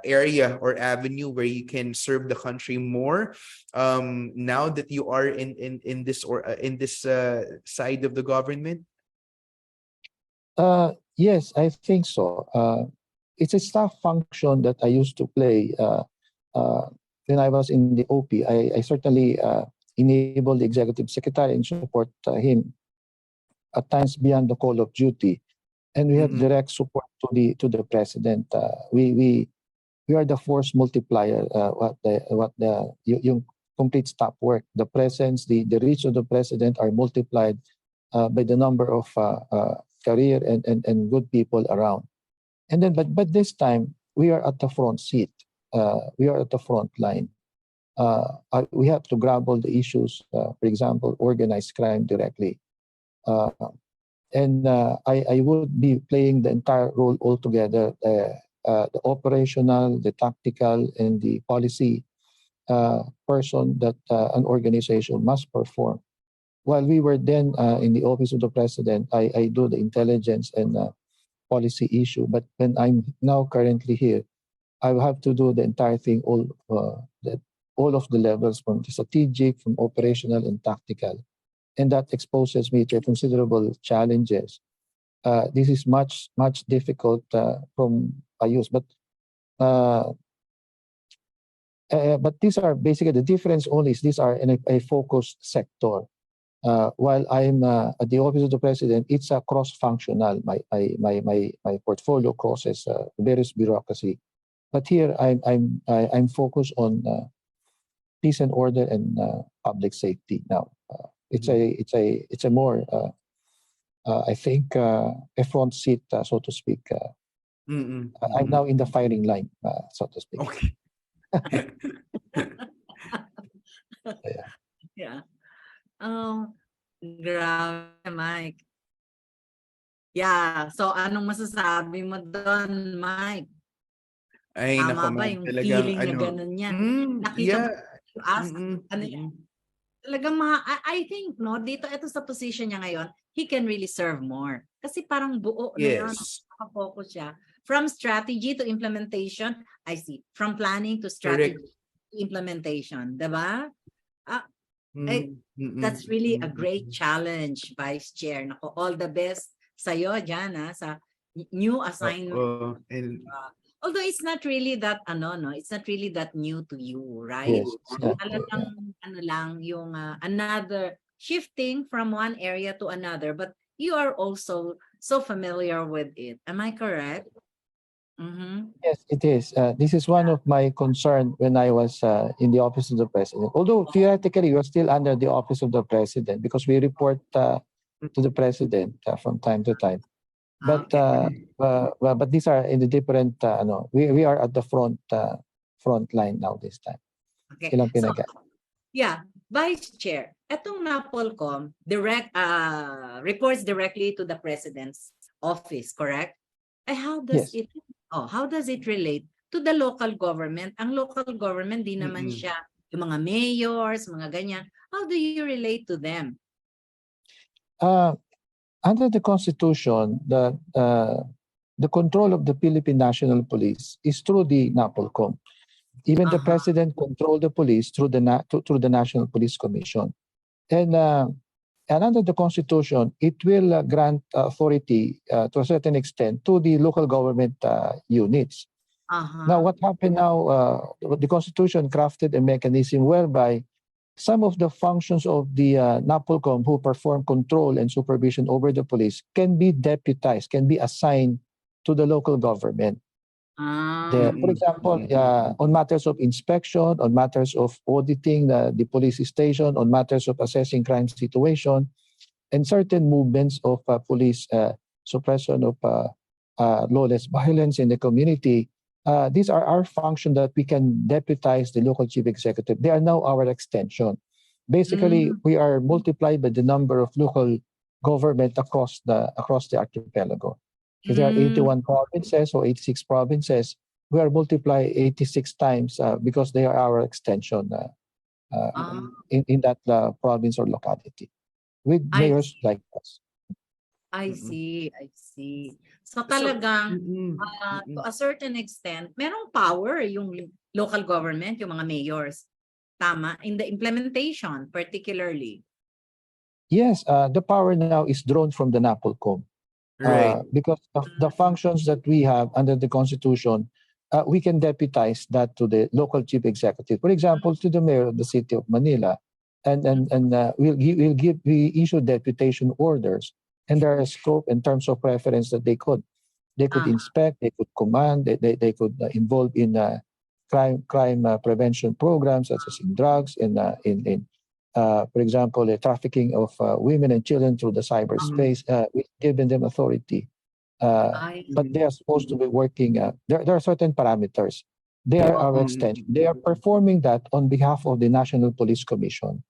Speaker 16: area or avenue where you can serve the country more now that you are in this side of the government?
Speaker 17: Yes, I think so. It's a staff function that I used to play when I was in the OP. I certainly enabled the executive secretary and support him at times beyond the call of duty, and we have direct support to the president. We are the force multiplier. Yung complete staff work, the presence, the reach of the president are multiplied by the number of career and good people around. And then, but this time we are at the front seat. We are at the front line. We have to grapple the issues, for example, organized crime directly. And I would be playing the entire role altogether, the operational, the tactical, and the policy person that an organization must perform. While we were then in the office of the president, I do the intelligence and policy issue. But when I'm now currently here, I will have to do the entire thing, all of the levels, from the strategic, from operational, and tactical. And that exposes me to considerable challenges. This is much difficult from I use, but these are basically the difference. Only is these are in a focused sector. While I'm at the office of the president, it's a cross-functional. My portfolio crosses various bureaucracy. But here I'm focused on peace and order and public safety now. It's a more I think a front seat, so to speak. I'm now in the firing line, so to speak.
Speaker 16: Okay.
Speaker 15: Yeah. Grabe, Mike. Yeah. So, anong masasabi mo doon, Mike?
Speaker 16: Ay,
Speaker 15: Tama
Speaker 16: nako,
Speaker 15: ba
Speaker 16: ma'am,
Speaker 15: yung
Speaker 16: talagang
Speaker 15: feeling na gano'n niya? Nakita mo, you ask, ano yan? talagang I think, no, dito, ito sa position niya ngayon, he can really serve more. Kasi parang buo na yan,
Speaker 16: Yes.
Speaker 15: nakafocus siya. From strategy to implementation, I see. From planning to strategy
Speaker 16: Correct.
Speaker 15: to implementation. Diba?
Speaker 16: Mm,
Speaker 15: That's really a great challenge, Vice Chair. Nako, all the best sa'yo dyan, sa new assignment.
Speaker 16: And
Speaker 15: Although it's not really that it's not really that new to you, right?
Speaker 17: Yes. Yeah.
Speaker 15: Talagang lang yung another shifting from one area to another, but you are also so familiar with it. Am I correct? Mm-hmm.
Speaker 17: Yes, it is. This is one of my concern when I was in the office of the president. Although theoretically, we are still under the office of the president because we report to the president from time to time. But these are in the different. We are at the front line now this time.
Speaker 15: Okay. Yeah, Vice Chair, etong NAPOLCOM reports directly to the president's office, correct? How does it relate to the local government? Ang local government di naman siya yung mga mayors, mga ganyan. How do you relate to them?
Speaker 17: Under the Constitution, the control of the Philippine National Police is through the NAPOLCOM. Even the president controls the police through the National Police Commission. And under the Constitution, it will grant authority to a certain extent to the local government units. Now, what happened now, the Constitution crafted a mechanism whereby some of the functions of the NAPOLCOM who perform control and supervision over the police can be deputized, can be assigned to the local government. For example, on matters of inspection, on matters of auditing the police station, on matters of assessing crime situation, and certain movements of police suppression of lawless violence in the community. These are our function that we can deputize the local chief executive. They are now our extension. Basically, we are multiplied by the number of local government across the archipelago. If there are 81 provinces or 86 provinces, we are multiplied 86 times because they are our extension in that province or locality with mayors like us.
Speaker 15: I see. So talagang to a certain extent, merong power yung local government, yung mga mayors. Tama, in the implementation particularly.
Speaker 17: Yes, the power now is drawn from the NAPOLCOM.
Speaker 16: Right.
Speaker 17: Because of the functions that we have under the Constitution, we can deputize that to the local chief executive. For example, to the mayor of the city of Manila, and we issue deputation orders, and there are scope in terms of preference that they could inspect, they could command, they could involve in crime prevention programs such as in drugs, for example, the trafficking of women and children through the cyberspace. We've given them authority, but they are supposed to be working. There are certain parameters. They are our extension. They are performing that on behalf of the National Police Commission.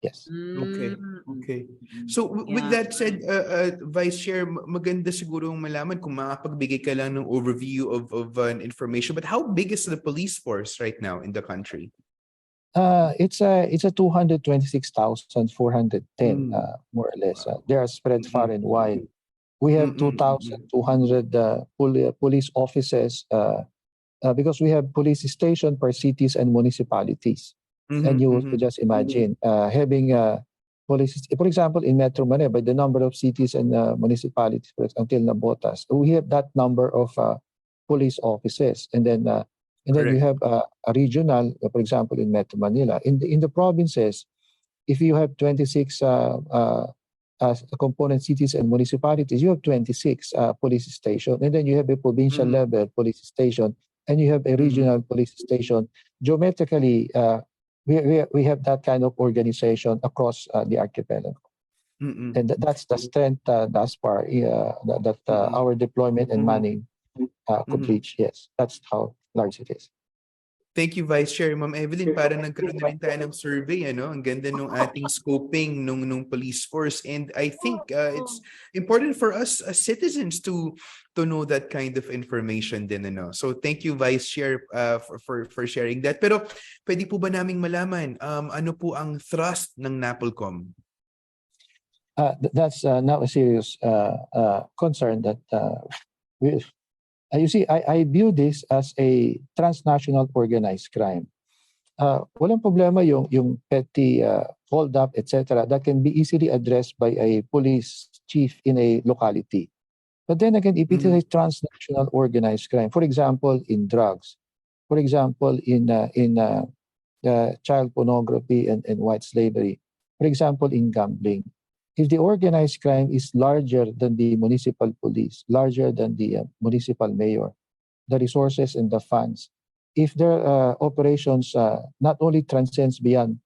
Speaker 17: Yes.
Speaker 16: Okay. So with that said, Vice Chair, maganda siguro malaman kung makapagbigay ka lang ng overview of an information. But how big is the police force right now in the country?
Speaker 17: It's a 226,410 more or less. They are spread far and wide. We have 2,200 police officers because we have police station per cities and municipalities. And you could just imagine having police, for example, in Metro Manila, by the number of cities and municipalities until Nabotas, we have that number of police officers, and then you have a regional, for example, in Metro Manila. In the provinces, if you have 26 component cities and municipalities, you have 26 police stations, and then you have a provincial level police station, and you have a regional police station. Geometrically, we have that kind of organization across the archipelago. And that's the strength thus far that our deployment and manning could reach. Yes, that's how large it is.
Speaker 16: Thank you, Vice Chair. Ma'am Evelyn, para nagkaroon na rin tayo ng survey, ano? Ang ganda nung ating scoping nung police force. And I think it's important for us as citizens to know that kind of information din, ano? So thank you, Vice Chair, for sharing that. Pero pwede po ba naming malaman ano po ang thrust ng NAPOLCOM?
Speaker 17: That's now a serious concern that you see, I view this as a transnational organized crime. Walang problema yung petty hold-up, etc. That can be easily addressed by a police chief in a locality. But then again, if it is a transnational organized crime, for example, in drugs, for example, in child pornography and white slavery, for example, in gambling, if the organized crime is larger than the municipal police, larger than the municipal mayor, the resources and the funds, if their operations not only transcends beyond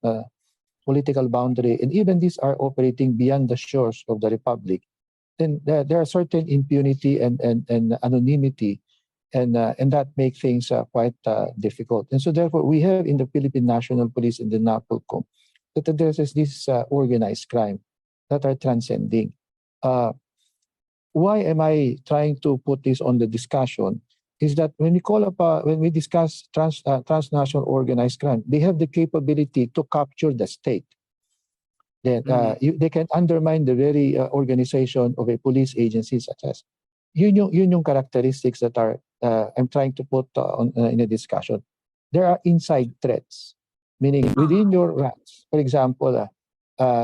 Speaker 17: political boundary, and even these are operating beyond the shores of the republic, then there are certain impunity and anonymity, and that make things quite difficult. And so therefore, we have in the Philippine National Police and the NAPOLCOM that addresses this organized crime that are transcending. Why am I trying to put this on the discussion? Is that when we discuss transnational organized crime, they have the capability to capture the state. Then they can undermine the very organization of a police agency, such as yun yung characteristics that are I'm trying to put in a discussion. There are inside threats, meaning within your ranks. For example,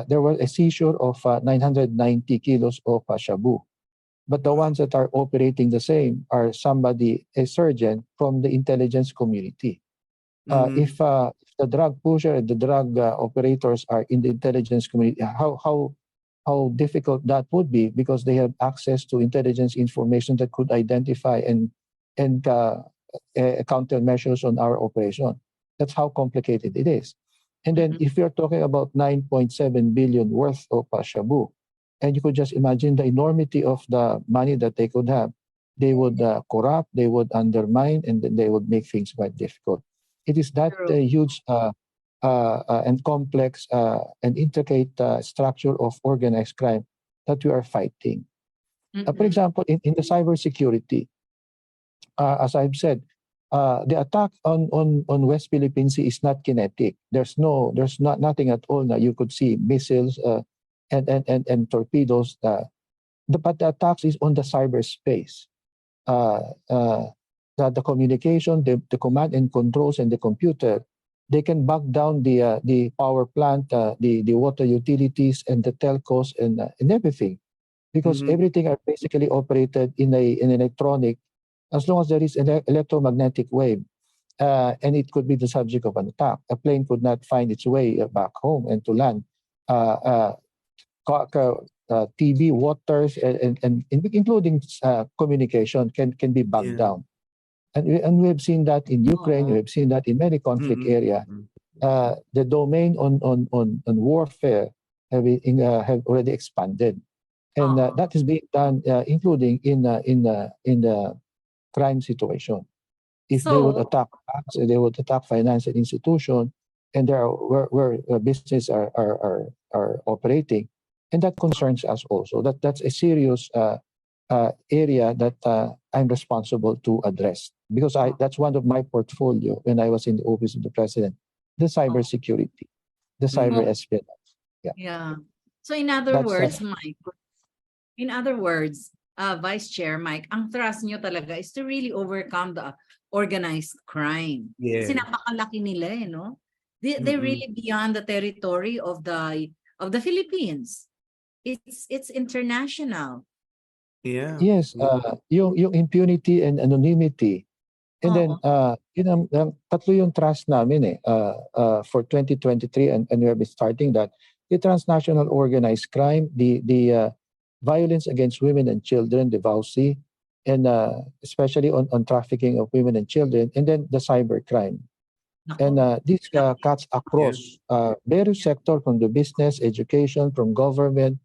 Speaker 17: there was a seizure of 990 kilos of shabu. But the ones that are operating the same are a surgeon from the intelligence community. If the drug pusher and the drug operators are in the intelligence community, how difficult that would be, because they have access to intelligence information that could identify and countermeasures on our operation. That's how complicated it is. And then if you're talking about 9.7 billion worth of shabu, and you could just imagine the enormity of the money that they could have, they would corrupt, they would undermine, and then they would make things quite difficult. It is that huge and complex and intricate structure of organized crime that we are fighting. For example, in the cybersecurity, as I've said, the attack on West Philippine Sea is not kinetic. There's nothing at all. Now you could see missiles and torpedoes. But the attacks is on the cyberspace. The communication, the command and controls, and the computer, they can back down the power plant, the water utilities, and the telcos, and everything, because everything are basically operated in an electronic. As long as there is an electromagnetic wave, and it could be the subject of an attack. A plane could not find its way back home and to land. TV, waters, and including communication can be backed down. And we have seen that in Ukraine. We have seen that in many conflict areas. The domain on warfare have already expanded, and that is being done, including in the crime situation. If they would attack banks, they would attack financial institutions, and there are where business are operating, and that concerns us also. That's a serious area that I'm responsible to address, because that's one of my portfolio when I was in the office of the president, the cybersecurity, the cyber espionage.
Speaker 15: Yeah. So in other words, Mike, Vice Chair Mike, ang thrust nyo talaga is to really overcome the organized crime. Kasi napakalaki nila, no? They're really beyond the territory of the Philippines. It's international.
Speaker 17: Yeah. Yes, yung impunity and anonymity. And then tatlo yung trust namin for 2023, and we have been starting that. The transnational organized crime, the violence against women and children, the VAUC, and especially on trafficking of women and children, and then the cyber crime. And this cuts across various sectors, from the business, education, from government,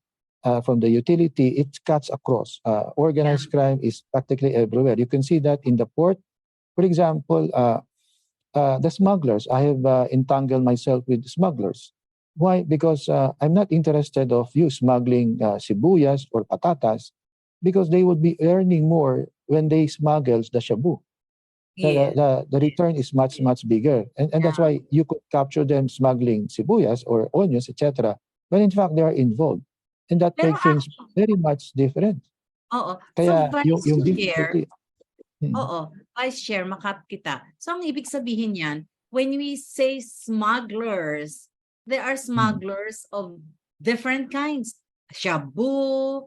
Speaker 17: from the utility. It cuts across. Organized crime is practically everywhere. You can see that in the port. For example, the smugglers. I have entangled myself with smugglers. Why? Because I'm not interested of you smuggling sibuyas or patatas, because they would be earning more when they smuggle the shabu. The return is much bigger, and that's why you could capture them smuggling sibuyas or onions, etc. When in fact they are involved, and that
Speaker 15: Pero
Speaker 17: makes things very much different.
Speaker 15: Oo.
Speaker 17: Kaya
Speaker 15: So,
Speaker 17: yung
Speaker 15: Vice Chair,
Speaker 17: difficulty.
Speaker 15: Vice Chair, makat kita. So, ang ibig sabihin yan, when we say smugglers, there are smugglers of different kinds. Shabu,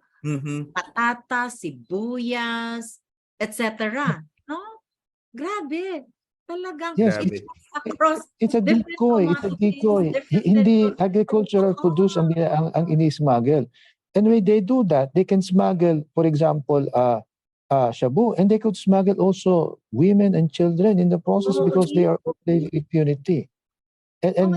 Speaker 15: patata, sibuyas, etc. No? Grabe. Talagang
Speaker 17: Yes,
Speaker 15: it's across
Speaker 17: it's a
Speaker 15: different
Speaker 17: decoy. It's a decoy. Hindi agricultural produce ang ini-smuggle. And when they do that, they can smuggle, for example, shabu, and they could smuggle also women and children in the process because they are operating impunity. And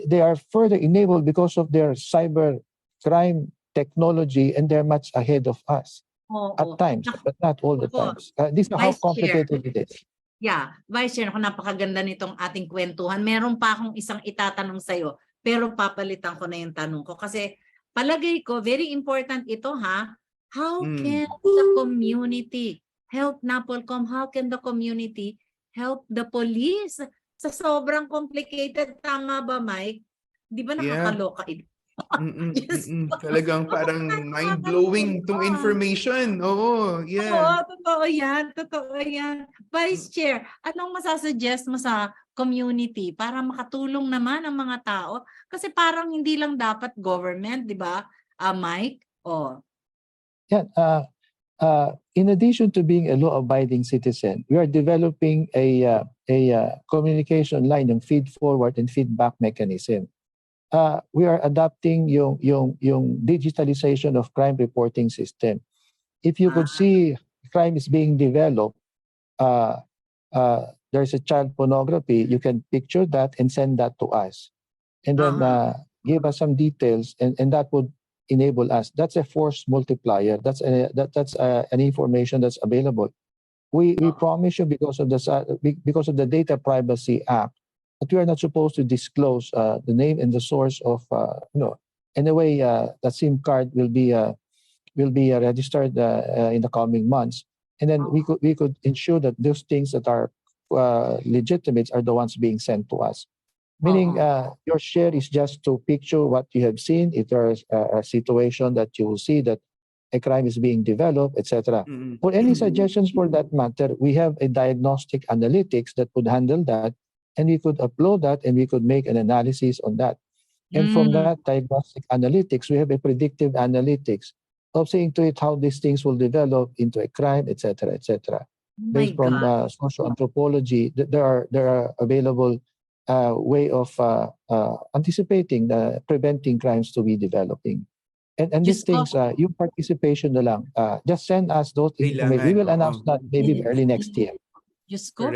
Speaker 17: they are further enabled because of their cyber crime technology, and they're much ahead of us at times, but not all the times. This is how
Speaker 15: Vice Chair.
Speaker 17: complicated it is.
Speaker 15: Yeah, Vice Chair, ako napakaganda nitong ating kwentuhan. Meron pa akong isang itatanong sa'yo, pero papalitan ko na yung tanong ko. Kasi palagay ko, very important ito ha. How can the community help NAPOLCOM? How can the community help the police? Sa sobrang complicated, tama ba Mike? Di ba nakakaloka ito?
Speaker 16: Talagang parang mind-blowing tong information. Oo, yeah.
Speaker 15: Oo, totoo yan. Vice Chair, anong masasuggest mo sa community para makatulong naman ang mga tao? Kasi parang hindi lang dapat government, di ba? Mike?
Speaker 17: Yeah, in addition to being a law-abiding citizen, we are developing a communication line, yung feed-forward and feedback mechanism. We are adapting yung digitalization of crime reporting system. If you could see crime is being developed, there's a child pornography, you can picture that and send that to us. And then give us some details, and that would enable us. That's a force multiplier. That's an information that's available. We promise you, because of the Data Privacy Act, that we are not supposed to disclose the name and the source of anyway that SIM card will be registered in the coming months, and then we could ensure that those things that are legitimate are the ones being sent to us. Meaning, your share is just to picture what you have seen. If there is a situation that you will see that a crime is being developed, etc. For any suggestions for that matter, we have a diagnostic analytics that would handle that, and we could upload that, and we could make an analysis on that. And from that diagnostic analytics, we have a predictive analytics of seeing to it how these things will develop into a crime, etc., etc. Based from social anthropology, there are available way of anticipating, preventing crimes to be developing. And these things, yung participation na lang, just send us those information. We will announce that maybe early next year.
Speaker 15: Diyos ko,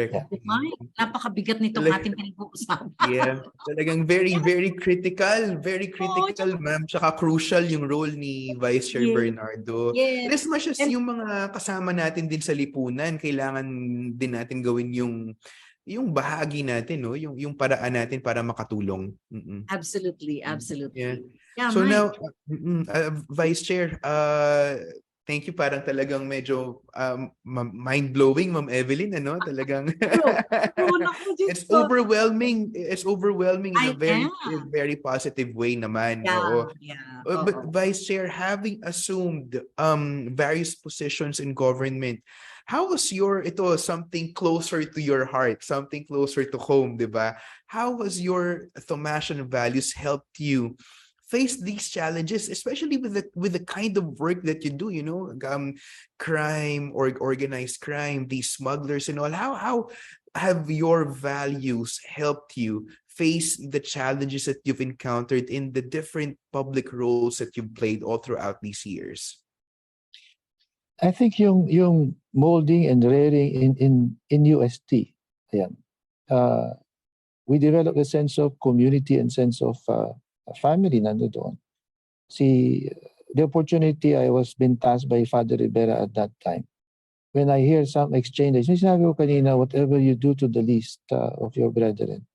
Speaker 15: napakabigat nitong ating pinag-uusapan.
Speaker 16: Yeah, talagang very critical, ma'am. Tsaka crucial yung role ni Vice Chair Bernardo. And as much as yung mga kasama natin din sa lipunan, kailangan din natin gawin yung bahagi natin, no? Yung paraan natin para makatulong.
Speaker 15: Absolutely.
Speaker 16: Yeah, so now, Vice Chair, thank you. Parang talagang medyo mind-blowing, Ma'am Evelyn, ano? Talagang it's overwhelming. It's overwhelming in a very positive way naman. But Vice Chair, having assumed various positions in government, how was something closer to your heart, something closer to home, di ba? How was your Thomasian values helped you face these challenges, especially with the kind of work that you do, crime or organized crime, these smugglers and all? How have your values helped you face the challenges that you've encountered in the different public roles that you've played all throughout these years?
Speaker 17: I think yung molding and rearing in UST, we developed a sense of community and sense of family nandoon. See, the opportunity I was being tasked by Father Rivera at that time when I hear some exchanges, yung sinabi ko kanina, whatever you do to the least of your brethren.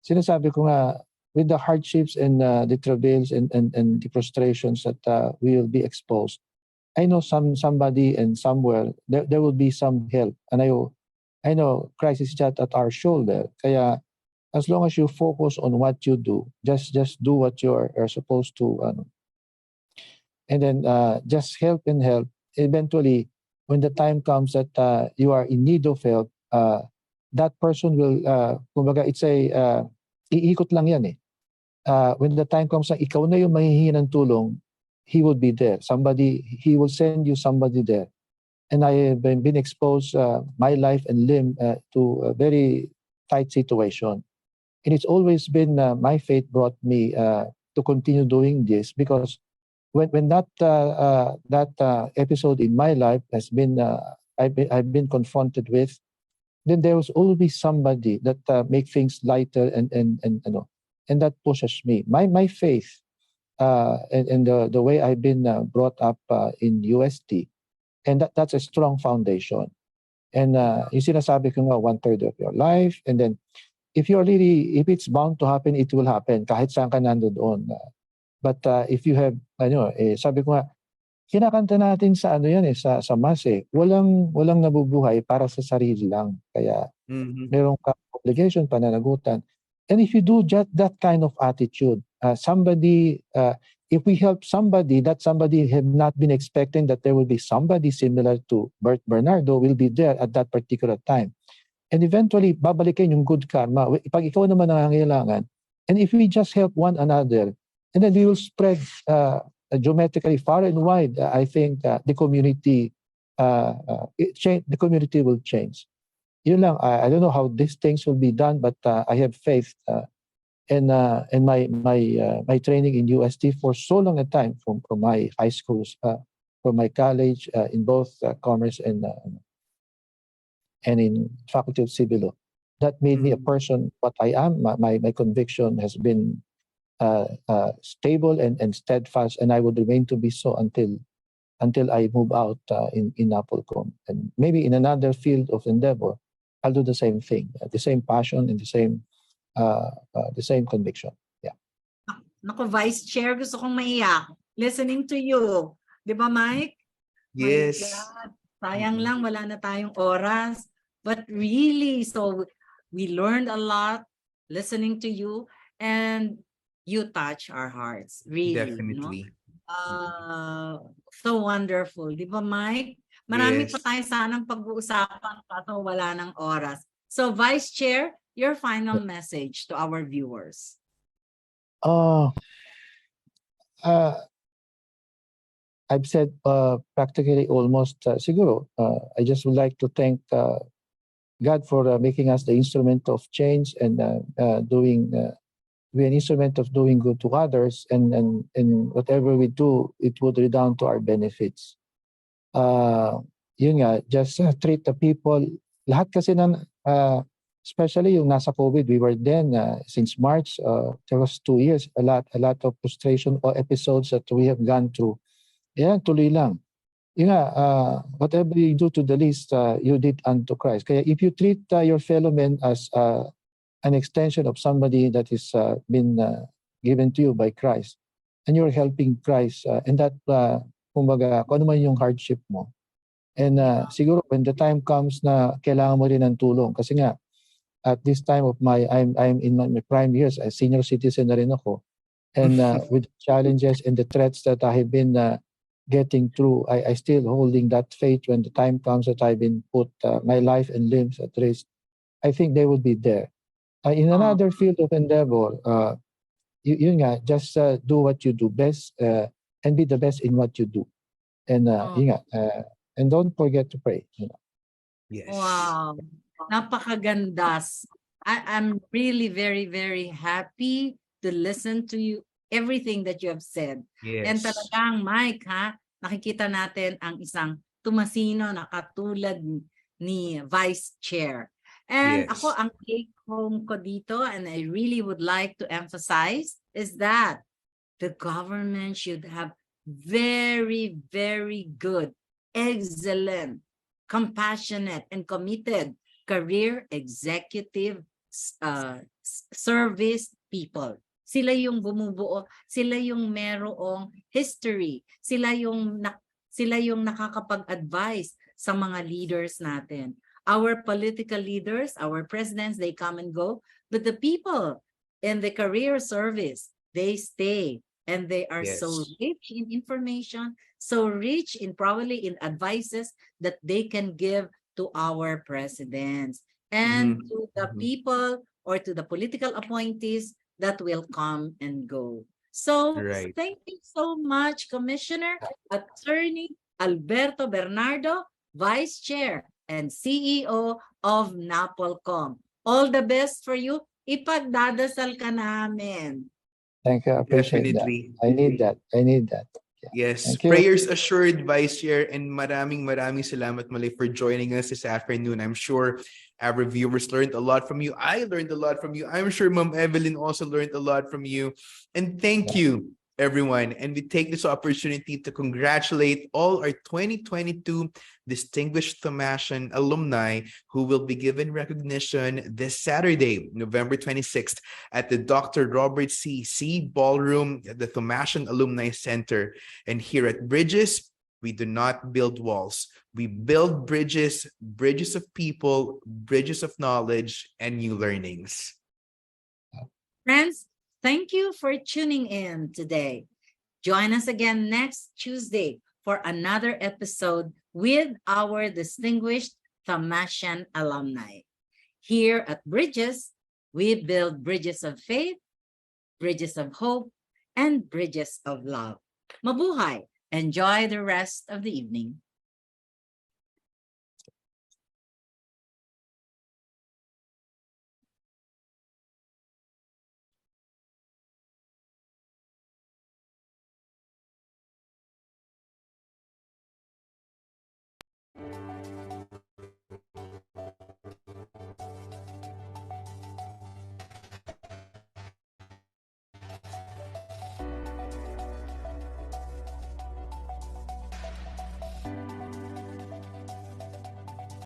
Speaker 17: Sinasabi ko nga, with the hardships and the travails and the frustrations that we will be exposed, I know somebody and somewhere there will be some help, and I know Christ is just at our shoulder. Kaya as long as you focus on what you do, just do what you are supposed to, and then just help and help. Eventually, when the time comes that you are in need of help, that person will, kumbaga, it's a iikot lang yan eh. When the time comes na ikaw na yung mahihingi ng tulong, he will be there. He will send you somebody there. And I have been exposed my life and limb to a very tight situation. And it's always been my faith brought me to continue doing this, because when that episode in my life has been I've been confronted with, then there was always somebody that make things lighter and that pushes me. My faith and the way I've been brought up in UST, and that's a strong foundation. And yung sinasabi ko nga, 1/3 of your life, and then if it's bound to happen, it will happen kahit saan ka nandoon. But if you have, sabi ko nga, kinakanta natin sa sa mass walang nabubuhay para sa sarili lang. Kaya meron ka obligation, pananagutan. And if you do just that kind of attitude, if we help somebody, that somebody have not been expecting that there will be somebody similar to Bernardo will be there at that particular time. And eventually, babalikin yung good karma. Pag ikaw naman nangangailangan, and if we just help one another, and then we will spread geometrically far and wide, I think the community will change. Yun lang, I don't know how these things will be done, but I have faith in my training in UST for so long a time, from my high schools, from my college, in both commerce and in Faculty of Civil Law. That made me a person what I am. My conviction has been stable and steadfast, and I would remain to be so until I move out in NAPOLCOM. And maybe in another field of endeavor, I'll do the same thing, the same passion and the same conviction. Yeah.
Speaker 15: Naku, Vice Chair, gusto kong maiyak listening to you. Di ba, Mike?
Speaker 16: Yes.
Speaker 15: My God, sayang lang, wala na tayong oras. But really, so we learned a lot listening to you, and you touch our hearts, really.
Speaker 16: Definitely.
Speaker 15: No? So wonderful. Di ba, Mike? Marami pa tayo sanang pag-uusapan kaso wala ng oras. So, Vice Chair, your final message to our viewers.
Speaker 17: I've said practically almost siguro. I just would like to thank God for making us the instrument of change and be an instrument of doing good to others, and whatever we do, it would redound to our benefits. Yun nga, just treat the people. Lahat kasi especially yung nasa COVID, we were then since March. There was 2 years, a lot of frustration or episodes that we have gone through. Yeah, tuloy lang. Yun nga, whatever you do to the least, you did unto Christ. Kaya if you treat your fellow men as an extension of somebody that is been given to you by Christ, and you're helping Christ, and that, kumbaga, kung ano man yung hardship mo. And siguro when the time comes na kailangan mo rin ng tulong, kasi nga, at this time of I'm in my prime years, a senior citizen na rin ako, and with the challenges and the threats that I have been getting through, I still holding that faith when the time comes that I've been put my life and limbs at risk. I think they will be there. In another field of endeavor, yun nga, just do what you do best and be the best in what you do. And yun nga, and don't forget to pray. You know.
Speaker 16: Yes.
Speaker 15: Wow. Napakaganda. I'm really very, very happy to listen to you, everything that you have said.
Speaker 16: Yes.
Speaker 15: And talagang, Mike, nakikita natin ang isang Thomasino na katulad ni Vice Chair. And ako, ang take home ko dito, and I really would like to emphasize, is that the government should have very, very good, excellent compassionate, and committed career executive service people. Sila yung bumubuo, sila yung merong history, sila yung nakakapag-advise sa mga leaders natin. Our political leaders, our presidents, they come and go, but the people in the career service, they stay, and they are so rich in information, so rich in probably in advices that they can give to our presidents and to the people or to the political appointees that will come and go. So thank you so much, Commissioner Attorney Alberto Bernardo, Vice Chair and CEO of NAPOLCOM. All the best for you. Ipagdadasal ka namin.
Speaker 17: Thank you. I appreciate
Speaker 16: Definitely.
Speaker 17: that. I need that. I need that. Yeah.
Speaker 16: Yes,
Speaker 17: Thank you.
Speaker 16: prayers assured, Vice Chair, and maraming salamat muli for joining us this afternoon. I'm sure our viewers learned a lot from you. I learned a lot from you. I'm sure Ma'am Evelyn also learned a lot from you. And thank you, everyone. And we take this opportunity to congratulate all our 2022 distinguished Thomasian alumni who will be given recognition this Saturday, November 26th, at the Dr. Robert C. Ballroom at the Thomasian Alumni Center. And here at Bridges, we do not build walls. We build bridges, bridges of people, bridges of knowledge, and new learnings.
Speaker 15: Friends, thank you for tuning in today. Join us again next Tuesday for another episode with our distinguished Thomasian alumni. Here at Bridges, we build bridges of faith, bridges of hope, and bridges of love. Mabuhay! Enjoy the rest of the evening.